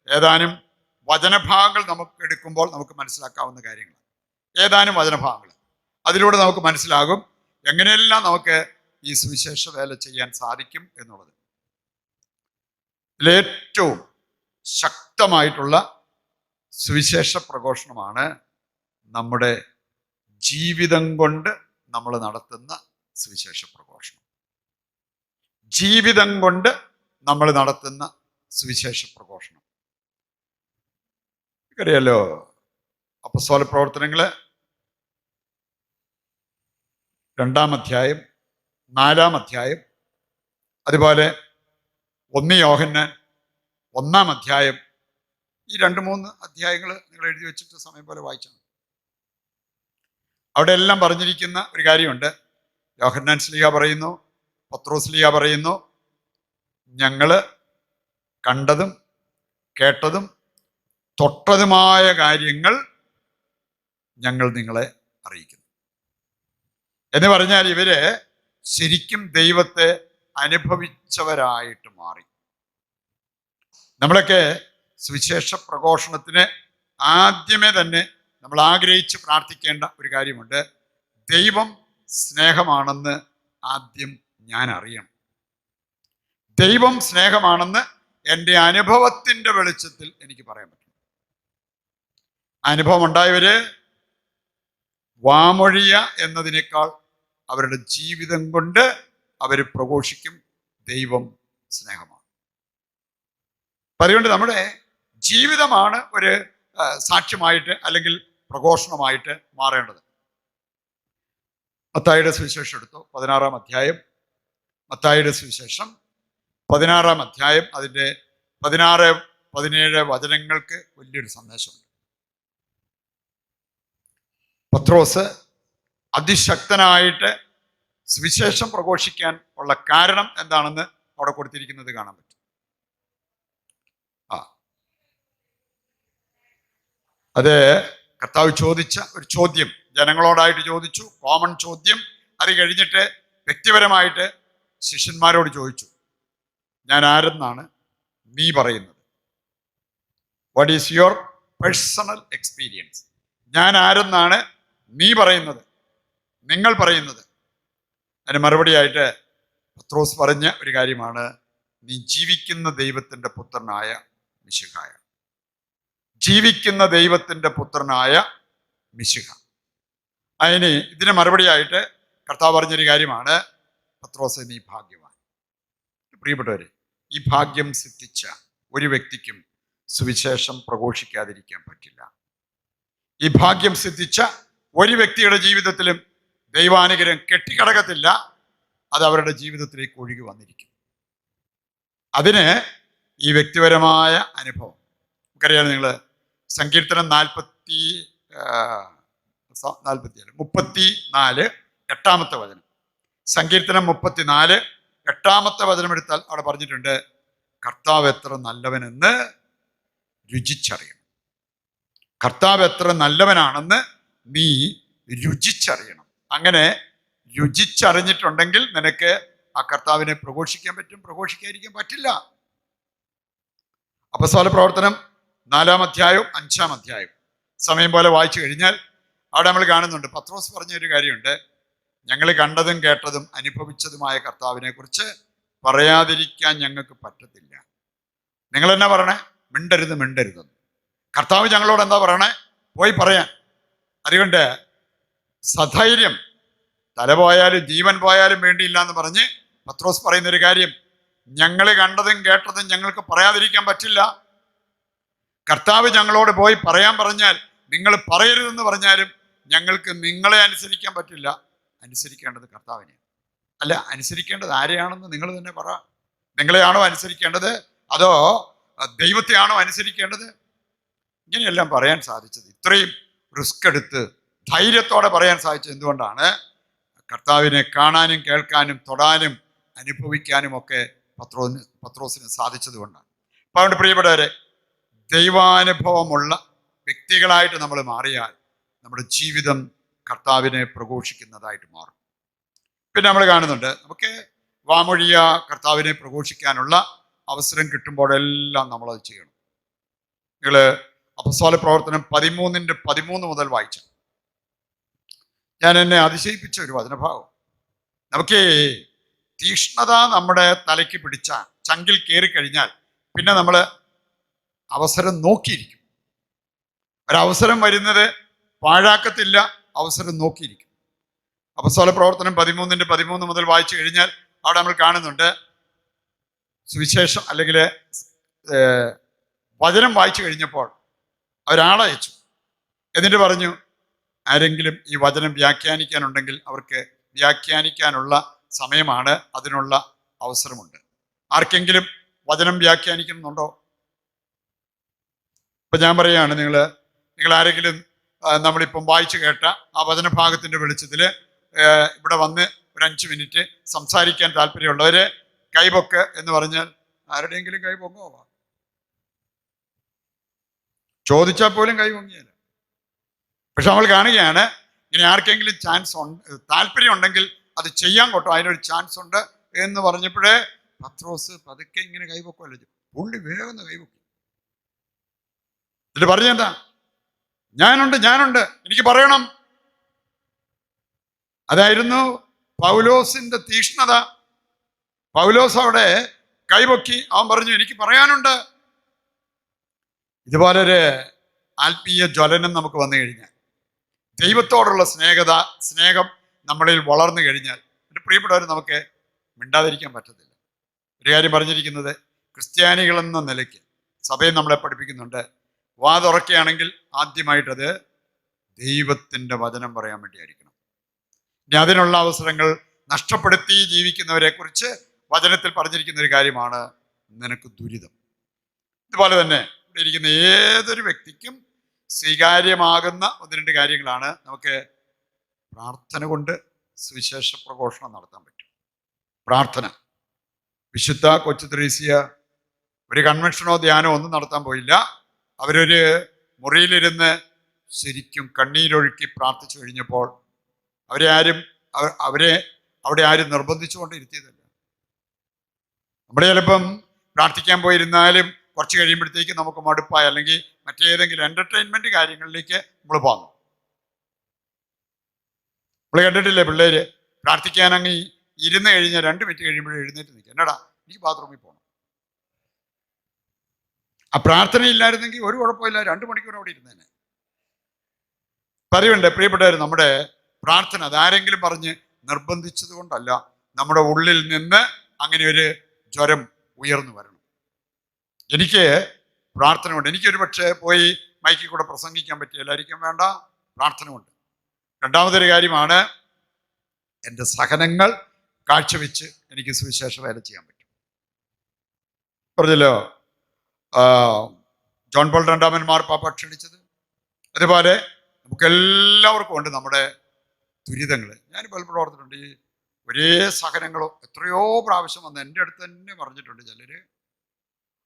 ഏതാനും വചനഭാഗങ്ങൾ നമുക്ക് എടുക്കുമ്പോൾ നമുക്ക് മനസ്സിലാക്കാവുന്ന കാര്യങ്ങൾ. ഏതാനും വചനഭാഗങ്ങൾ, അതിലൂടെ നമുക്ക് മനസ്സിലാകും എങ്ങനെയെല്ലാം നമുക്ക് ഈ സുവിശേഷ വേല ചെയ്യാൻ സാധിക്കും എന്നുള്ളത്. ഇതിലേറ്റവും ശക്തമായിട്ടുള്ള സുവിശേഷ പ്രഘോഷണമാണ് നമ്മുടെ ജീവിതം കൊണ്ട് നമ്മൾ നടത്തുന്ന സുവിശേഷ പ്രഘോഷണം. ജീവിതം കൊണ്ട് നമ്മൾ നടത്തുന്ന സുവിശേഷ പ്രഘോഷണം. അറിയാലോ, അപ്പസ്തോല പ്രവർത്തനങ്ങള് 2-ാം അധ്യായം, 4-ാം അധ്യായം, അതുപോലെ 1 യോഹന്നാൻ 1-ാം അധ്യായം, ഈ 2-3 അധ്യായങ്ങൾ നിങ്ങൾ എഴുതി വെച്ചിട്ട് സമയം പോലെ വായിച്ചാണ്. അവിടെ എല്ലാം പറഞ്ഞിരിക്കുന്ന ഒരു കാര്യമുണ്ട്. യോഹന്നാൻ ശ്ലീഹ പറയുന്നു, പത്രോസ് ശ്ലീഹ പറയുന്നു, ഞങ്ങൾ കണ്ടതും കേട്ടതും തൊട്ടതുമായ കാര്യങ്ങൾ ഞങ്ങൾ നിങ്ങളെ അറിയിക്കുന്നു എന്ന് പറഞ്ഞാൽ ഇവര് ശരിക്കും ദൈവത്തെ അനുഭവിച്ചവരായിട്ട് മാറി. നമ്മളൊക്കെ സുവിശേഷ പ്രഘോഷണത്തിന് ആദ്യമേ തന്നെ നമ്മൾ ആഗ്രഹിച്ച് പ്രാർത്ഥിക്കേണ്ട ഒരു കാര്യമുണ്ട്. ദൈവം സ്നേഹമാണെന്ന് ആദ്യം ഞാൻ അറിയണം. ദൈവം സ്നേഹമാണെന്ന് എൻ്റെ അനുഭവത്തിൻ്റെ വെളിച്ചത്തിൽ എനിക്ക് പറയാൻ പറ്റും. അനുഭവം ഉണ്ടായവര് വാമൊഴിയ എന്നതിനേക്കാൾ അവരുടെ ജീവിതം കൊണ്ട് അവർ പ്രഘോഷിക്കും ദൈവം സ്നേഹമാണ്. അതുകൊണ്ട് നമ്മുടെ ജീവിതമാണ് ഒരു സാക്ഷ്യമായിട്ട് അല്ലെങ്കിൽ പ്രഘോഷണമായിട്ട് മാറേണ്ടത്. മത്തായിയുടെ സുവിശേഷം എടുത്തു, 16-ാം അധ്യായം. മത്തായിയുടെ സുവിശേഷം 16-ാം അധ്യായം, അതിൻ്റെ 16-17 വചനങ്ങൾക്ക് വലിയൊരു സന്ദേശമുണ്ട്. പത്രോസ് അതിശക്തനായിട്ട് സുവിശേഷം പ്രഘോഷിക്കാൻ ഉള്ള കാരണം എന്താണെന്ന് അവിടെ കൊടുത്തിരിക്കുന്നത് കാണാൻ പറ്റും. അത് കർത്താവ് ചോദിച്ച ഒരു ചോദ്യം, ജനങ്ങളോടായിട്ട് ചോദിച്ചു, കോമൺ ചോദ്യം. അത് കഴിഞ്ഞിട്ട് വ്യക്തിപരമായിട്ട് ശിഷ്യന്മാരോട് ചോദിച്ചു, ഞാൻ ആരെന്നാണ് നീ പറയുന്നത്? What is your personal experience? ഞാൻ ആരെന്നാണ് നീ പറയുന്നത്, നിങ്ങൾ പറയുന്നത്? അതിന് മറുപടിയായിട്ട് പത്രോസ് പറഞ്ഞ ഒരു കാര്യമാണ്, നീ ജീവിക്കുന്ന ദൈവത്തിൻ്റെ പുത്രനായ മിശിഹായ. ജീവിക്കുന്ന ദൈവത്തിൻ്റെ പുത്രനായ മിശിഹ. ഇതിന് മറുപടിയായിട്ട് കർത്താവ് പറഞ്ഞൊരു കാര്യമാണ്, പത്രോസ് നീ ഭാഗ്യവാൻ. പ്രിയപ്പെട്ടവരെ, ഈ ഭാഗ്യം സിദ്ധിച്ച ഒരു വ്യക്തിക്കും സുവിശേഷം പ്രഘോഷിക്കാതിരിക്കാൻ പറ്റില്ല. ഈ ഭാഗ്യം സിദ്ധിച്ച ഒരു വ്യക്തിയുടെ ജീവിതത്തിലും ദൈവാനുഗ്രഹം കെട്ടിക്കിടക്കത്തില്ല. അത് അവരുടെ ജീവിതത്തിലേക്ക് ഒഴുകി വന്നിരിക്കും. അതിന് ഈ വ്യക്തിപരമായ അനുഭവം നമുക്കറിയാം. നിങ്ങൾ സങ്കീർത്തനം 34 8-ാമത്തെ വചനം, സങ്കീർത്തനം 34 8-ാമത്തെ വചനം എടുത്താൽ അവിടെ പറഞ്ഞിട്ടുണ്ട്, കർത്താവ് എത്ര നല്ലവനെന്ന് രുചിച്ചറിയണം. കർത്താവ് എത്ര നല്ലവനാണെന്ന് നീ രുചിച്ചറിയണം. അങ്ങനെ രുചിച്ചറിഞ്ഞിട്ടുണ്ടെങ്കിൽ നിനക്ക് ആ കർത്താവിനെ പ്രഘോഷിക്കാൻ പറ്റും, പ്രഘോഷിക്കാതിരിക്കാൻ പറ്റില്ല. അപ്പോസ്തല പ്രവർത്തനം 4-ാം അധ്യായവും 5-ാം അധ്യായവും സമയം പോലെ വായിച്ചു കഴിഞ്ഞാൽ അവിടെ നമ്മൾ കാണുന്നുണ്ട്, പത്രോസ് പറഞ്ഞൊരു കാര്യമുണ്ട്, ഞങ്ങൾ കണ്ടതും കേട്ടതും അനുഭവിച്ചതുമായ കർത്താവിനെ കുറിച്ച് പറയാതിരിക്കാൻ ഞങ്ങൾക്ക് പറ്റത്തില്ല. നിങ്ങൾ എന്നാ പറയണേ? മിണ്ടരുത്, മിണ്ടരുതെന്ന്. കർത്താവ് ഞങ്ങളോട് എന്താ പറയണേ? പോയി പറയാൻ. അതുകൊണ്ട് സധൈര്യം, തല പോയാലും ജീവൻ പോയാലും വേണ്ടിയില്ല എന്ന് പറഞ്ഞ് പത്രോസ് പറയുന്നൊരു കാര്യം, ഞങ്ങൾ കണ്ടതും കേട്ടതും ഞങ്ങൾക്ക് പറയാതിരിക്കാൻ പറ്റില്ല. കർത്താവ് ഞങ്ങളോട് പോയി പറയാൻ പറഞ്ഞാൽ, നിങ്ങൾ പറയരുതെന്ന് പറഞ്ഞാലും ഞങ്ങൾക്ക് നിങ്ങളെ അനുസരിക്കാൻ പറ്റില്ല. അനുസരിക്കേണ്ടത് കർത്താവിനെ, അല്ല അനുസരിക്കേണ്ടത് ആരെയാണെന്ന് നിങ്ങൾ തന്നെ പറ. നിങ്ങളെയാണോ അനുസരിക്കേണ്ടത്, അതോ ദൈവത്തെയാണോ അനുസരിക്കേണ്ടത്? ഇങ്ങനെയെല്ലാം പറയാൻ സാധിച്ചത്, ഇത്രയും റിസ്ക് എടുത്ത് ധൈര്യത്തോടെ പറയാൻ സാധിച്ചത് എന്തുകൊണ്ടാണ്? കർത്താവിനെ കാണാനും കേൾക്കാനും തൊടാനും അനുഭവിക്കാനും ഒക്കെ പത്രോസിന് സാധിച്ചത് കൊണ്ടാണ്. അപ്പം അതുകൊണ്ട് പ്രിയപ്പെട്ടവരെ, ദൈവാനുഭവമുള്ള വ്യക്തികളായിട്ട് നമ്മൾ മാറിയാൽ നമ്മുടെ ജീവിതം കർത്താവിനെ പ്രഘോഷിക്കുന്നതായിട്ട് മാറും. പിന്നെ നമ്മൾ കാണുന്നുണ്ട്, നമുക്ക് വാമൊഴിയ കർത്താവിനെ പ്രഘോഷിക്കാനുള്ള അവസരം കിട്ടുമ്പോഴെല്ലാം നമ്മളത് ചെയ്യണം. നിങ്ങൾ അപ്പോസ്തല പ്രവർത്തനം 13 മുതൽ വായിച്ചു. എന്നെ അതിശയിപ്പിച്ച ഒരു വചനഭാവം. നമുക്ക് തീഷ്ണത നമ്മുടെ തലയ്ക്ക് പിടിച്ച ചങ്കിൽ കയറി കഴിഞ്ഞാൽ പിന്നെ നമ്മൾ അവസരം നോക്കിയിരിക്കും. ഒരവസരം വരുന്നത് പാഴാക്കത്തില്ല, അവസരം നോക്കിയിരിക്കും. അപ്പോസ്തല പ്രവർത്തനം 13 മുതൽ വായിച്ചു കഴിഞ്ഞാൽ അവിടെ നമ്മൾ കാണുന്നുണ്ട്, സുവിശേഷം അല്ലെങ്കിൽ വചനം വായിച്ചു കഴിഞ്ഞപ്പോൾ അവരാളയച്ചു. എന്നിട്ട് പറഞ്ഞു, ആരെങ്കിലും ഈ വചനം വ്യാഖ്യാനിക്കാനുണ്ടെങ്കിൽ അവർക്ക് വ്യാഖ്യാനിക്കാനുള്ള സമയമാണ്, അതിനുള്ള അവസരമുണ്ട്. ആർക്കെങ്കിലും വചനം വ്യാഖ്യാനിക്കുന്നുണ്ടോ? ഇപ്പം ഞാൻ പറയുകയാണ്, നിങ്ങൾ ആരെങ്കിലും നമ്മളിപ്പം വായിച്ചു കേട്ട ആ വചനഭാഗത്തിൻ്റെ വെളിച്ചത്തിൽ ഇവിടെ വന്ന് ഒരു 5 മിനിറ്റ് സംസാരിക്കാൻ താല്പര്യമുള്ളവർ കൈപൊക്ക് എന്ന് പറഞ്ഞാൽ ആരുടെയെങ്കിലും കൈ പൊങ്ങോ? ചോദിച്ചാൽ പോലും കൈ പൊങ്ങിയല്ല. പക്ഷെ നമ്മൾ കാണുകയാണ്, ഇങ്ങനെ ആർക്കെങ്കിലും ചാൻസ് ഉണ്ട്, താല്പര്യം ഉണ്ടെങ്കിൽ അത് ചെയ്യാൻ കൊട്ടോ, അതിനൊരു ചാൻസ് ഉണ്ട് എന്ന് പറഞ്ഞപ്പോഴേ പത്രോസ് പതുക്കെ ഇങ്ങനെ കൈപൊക്കുമല്ലോ, പുള്ളി വേഗം കൈപൊക്കി. എന്നിട്ട് പറഞ്ഞെന്താ? ഞാനുണ്ട്, എനിക്ക് പറയണം. അതായിരുന്നു പൗലോസിന്റെ തീഷ്ണത. പൗലോസ് അവിടെ കൈപൊക്കി, അവൻ പറഞ്ഞു, എനിക്ക് പറയാനുണ്ട്. ഇതുപോലൊരു ആത്മീയ ജ്വലനം നമുക്ക് വന്നു കഴിഞ്ഞാൽ, ദൈവത്തോടുള്ള സ്നേഹം നമ്മളിൽ വളർന്നു കഴിഞ്ഞാൽ, എൻ്റെ പ്രിയപ്പെട്ടവർ, നമുക്ക് മിണ്ടാതിരിക്കാൻ പറ്റത്തില്ല. ഒരു കാര്യം പറഞ്ഞിരിക്കുന്നത്, ക്രിസ്ത്യാനികളെന്ന നിലയ്ക്ക് സഭയിൽ നമ്മളെ പഠിപ്പിക്കുന്നുണ്ട്, വാ തുറക്കുകയാണെങ്കിൽ ആദ്യമായിട്ടത് ദൈവത്തിൻ്റെ വചനം പറയാൻ വേണ്ടിയായിരിക്കണം. ഇനി അതിനുള്ള അവസരങ്ങൾ നഷ്ടപ്പെടുത്തി ജീവിക്കുന്നവരെ കുറിച്ച് വചനത്തിൽ പറഞ്ഞിരിക്കുന്ന ഒരു കാര്യമാണ് നിനക്ക് ദുരിതം. ഇതുപോലെ തന്നെ ഇവിടെ ഇരിക്കുന്ന ഏതൊരു വ്യക്തിക്കും സ്വീകാര്യമാകുന്ന ഒന്ന് രണ്ട് കാര്യങ്ങളാണ്. നമുക്ക് പ്രാർത്ഥന കൊണ്ട് സുവിശേഷ പ്രഘോഷണം നടത്താൻ പറ്റും. പ്രാർത്ഥന. വിശുദ്ധ കൊച്ചു ത്രേസ്യ ഒരു കൺവെൻഷനോ ധ്യാനോ ഒന്നും നടത്താൻ പോയില്ല. അവരൊരു മുറിയിലിരുന്ന് ശരിക്കും കണ്ണീരൊഴുക്കി പ്രാർത്ഥിച്ചു കഴിഞ്ഞപ്പോൾ അവരെ അവിടെ ആരും നിർബന്ധിച്ചുകൊണ്ട് ഇരുത്തിയതല്ല. നമ്മുടെ ചിലപ്പം പ്രാർത്ഥിക്കാൻ പോയിരുന്നാലും കുറച്ച് കഴിയുമ്പോഴത്തേക്ക് നമുക്ക് മടുപ്പായി അല്ലെങ്കിൽ മറ്റേതെങ്കിലും എന്റർടൈൻമെന്റ് കാര്യങ്ങളിലേക്ക് നമ്മൾ പോകുന്നു. നമ്മൾ കണ്ടിട്ടില്ലേ പിള്ളേര് പ്രാർത്ഥിക്കാൻ അങ്ങ് ഇരുന്ന് കഴിഞ്ഞാൽ 2 മിനിറ്റ് കഴിയുമ്പോഴേ എഴുന്നേറ്റ് നിൽക്കുക. എന്നടാ എനിക്ക് ബാത്റൂമിൽ പോകണം. ആ പ്രാർത്ഥന ഇല്ലായിരുന്നെങ്കിൽ ഒരു കുഴപ്പമില്ല, 2 മണിക്കൂർ അവിടെ ഇരുന്നേനെ. പറയുണ്ട് പ്രിയപ്പെട്ടവർ, നമ്മുടെ പ്രാർത്ഥന അതാരെങ്കിലും പറഞ്ഞ് നിർബന്ധിച്ചത് കൊണ്ടല്ല, നമ്മുടെ ഉള്ളിൽ നിന്ന് അങ്ങനെ ഒരു ജ്വരം ഉയർന്നു വരണം. എനിക്ക് പ്രാർത്ഥന കൊണ്ട് എനിക്കൊരു പക്ഷേ പോയി മൈക്കിൽ കൂടെ പ്രസംഗിക്കാൻ പറ്റില്ലായിരിക്കും, വേണ്ട, പ്രാർത്ഥന കൊണ്ട്. രണ്ടാമതൊരു കാര്യമാണ്, എൻ്റെ സഹനങ്ങൾ കാഴ്ചവെച്ച് എനിക്ക് സുവിശേഷ വേല ചെയ്യാൻ പറ്റും. പറഞ്ഞല്ലോ ജോൺ പോൾ രണ്ടാമൻ മാർപ്പാപ്പ ക്ഷണിച്ചത്. അതുപോലെ നമുക്കെല്ലാവർക്കും ഉണ്ട് നമ്മുടെ ദുരിതങ്ങൾ. ഞാൻ പലപ്പോഴും ഓർത്തിട്ടുണ്ട്, ഈ ഒരേ സഹനങ്ങളോ എത്രയോ പ്രാവശ്യം വന്ന് എൻ്റെ അടുത്ത് തന്നെ പറഞ്ഞിട്ടുണ്ട് ചിലര്.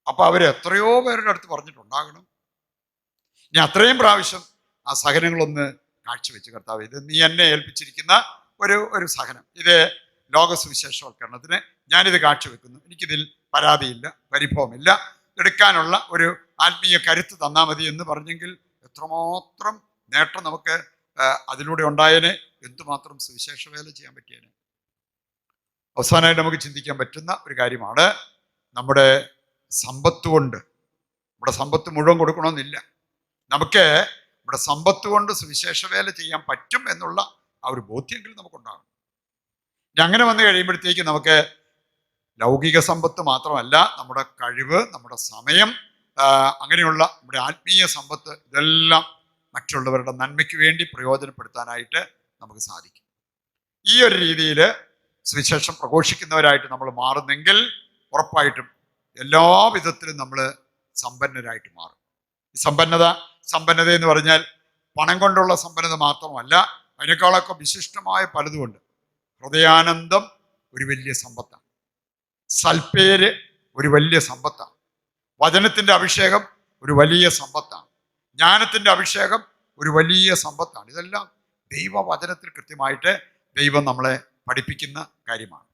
അപ്പൊ അവർ എത്രയോ പേരുടെ അടുത്ത് പറഞ്ഞിട്ടുണ്ടാകണം. ഇനി അത്രയും പ്രാവശ്യം ആ സഹനങ്ങളൊന്ന് കാഴ്ചവെച്ച്, കർത്താവ് ഇത് നീ എന്നെ ഏൽപ്പിച്ചിരിക്കുന്ന ഒരു സഹനം, ഇത് ലോക സുവിശേഷവൽക്കരണത്തിന് ഞാനിത് കാഴ്ചവെക്കുന്നു, എനിക്കിതിൽ പരാതിയില്ല, പരിഭവമില്ല, എടുക്കാനുള്ള ഒരു ആത്മീയ കരുത്ത് തന്നാൽ മതി എന്ന് പറഞ്ഞെങ്കിൽ എത്രമാത്രം നേട്ടം നമുക്ക് അതിലൂടെ ഉണ്ടായേനെ, എന്തുമാത്രം സുവിശേഷ വേല ചെയ്യാൻ പറ്റിയേനെ. അവസാനമായിട്ട് നമുക്ക് ചിന്തിക്കാൻ പറ്റുന്ന ഒരു കാര്യമാണ്, നമ്മുടെ സമ്പത്ത് കൊണ്ട്, നമ്മുടെ സമ്പത്ത് മുഴുവൻ കൊടുക്കണമെന്നില്ല, നമുക്ക് നമ്മുടെ സമ്പത്ത് കൊണ്ട് സുവിശേഷ വേല ചെയ്യാൻ പറ്റും എന്നുള്ള ആ ഒരു ബോധ്യമെങ്കിലും നമുക്കുണ്ടാകും. അങ്ങനെ വന്നു കഴിയുമ്പോഴത്തേക്ക് നമുക്ക് ലൗകിക സമ്പത്ത് മാത്രമല്ല, നമ്മുടെ കഴിവ്, നമ്മുടെ സമയം, അങ്ങനെയുള്ള നമ്മുടെ ആത്മീയ സമ്പത്ത്, ഇതെല്ലാം മറ്റുള്ളവരുടെ നന്മയ്ക്ക് വേണ്ടി പ്രയോജനപ്പെടുത്താനായിട്ട് നമുക്ക് സാധിക്കും. ഈ ഒരു രീതിയിൽ സുവിശേഷം പ്രഘോഷിക്കുന്നവരായിട്ട് നമ്മൾ മാറുന്നെങ്കിൽ ഉറപ്പായിട്ടും എല്ലാ വിധത്തിലും നമ്മൾ സമ്പന്നരായിട്ട് മാറും. ഈ സമ്പന്നത എന്ന് പറഞ്ഞാൽ പണം കൊണ്ടുള്ള സമ്പന്നത മാത്രമല്ല, അതിനേക്കാളൊക്കെ വിശിഷ്ടമായ പലതുമുണ്ട്. ഹൃദയാനന്ദം ഒരു വലിയ സമ്പത്താണ്. സൽപ്പേര് ഒരു വലിയ സമ്പത്താണ്. വചനത്തിൻ്റെ അഭിഷേകം ഒരു വലിയ സമ്പത്താണ്. ജ്ഞാനത്തിൻ്റെ അഭിഷേകം ഒരു വലിയ സമ്പത്താണ്. ഇതെല്ലാം ദൈവവചനത്തിൽ കൃത്യമായിട്ട് ദൈവം നമ്മളെ പഠിപ്പിക്കുന്ന കാര്യമാണ്.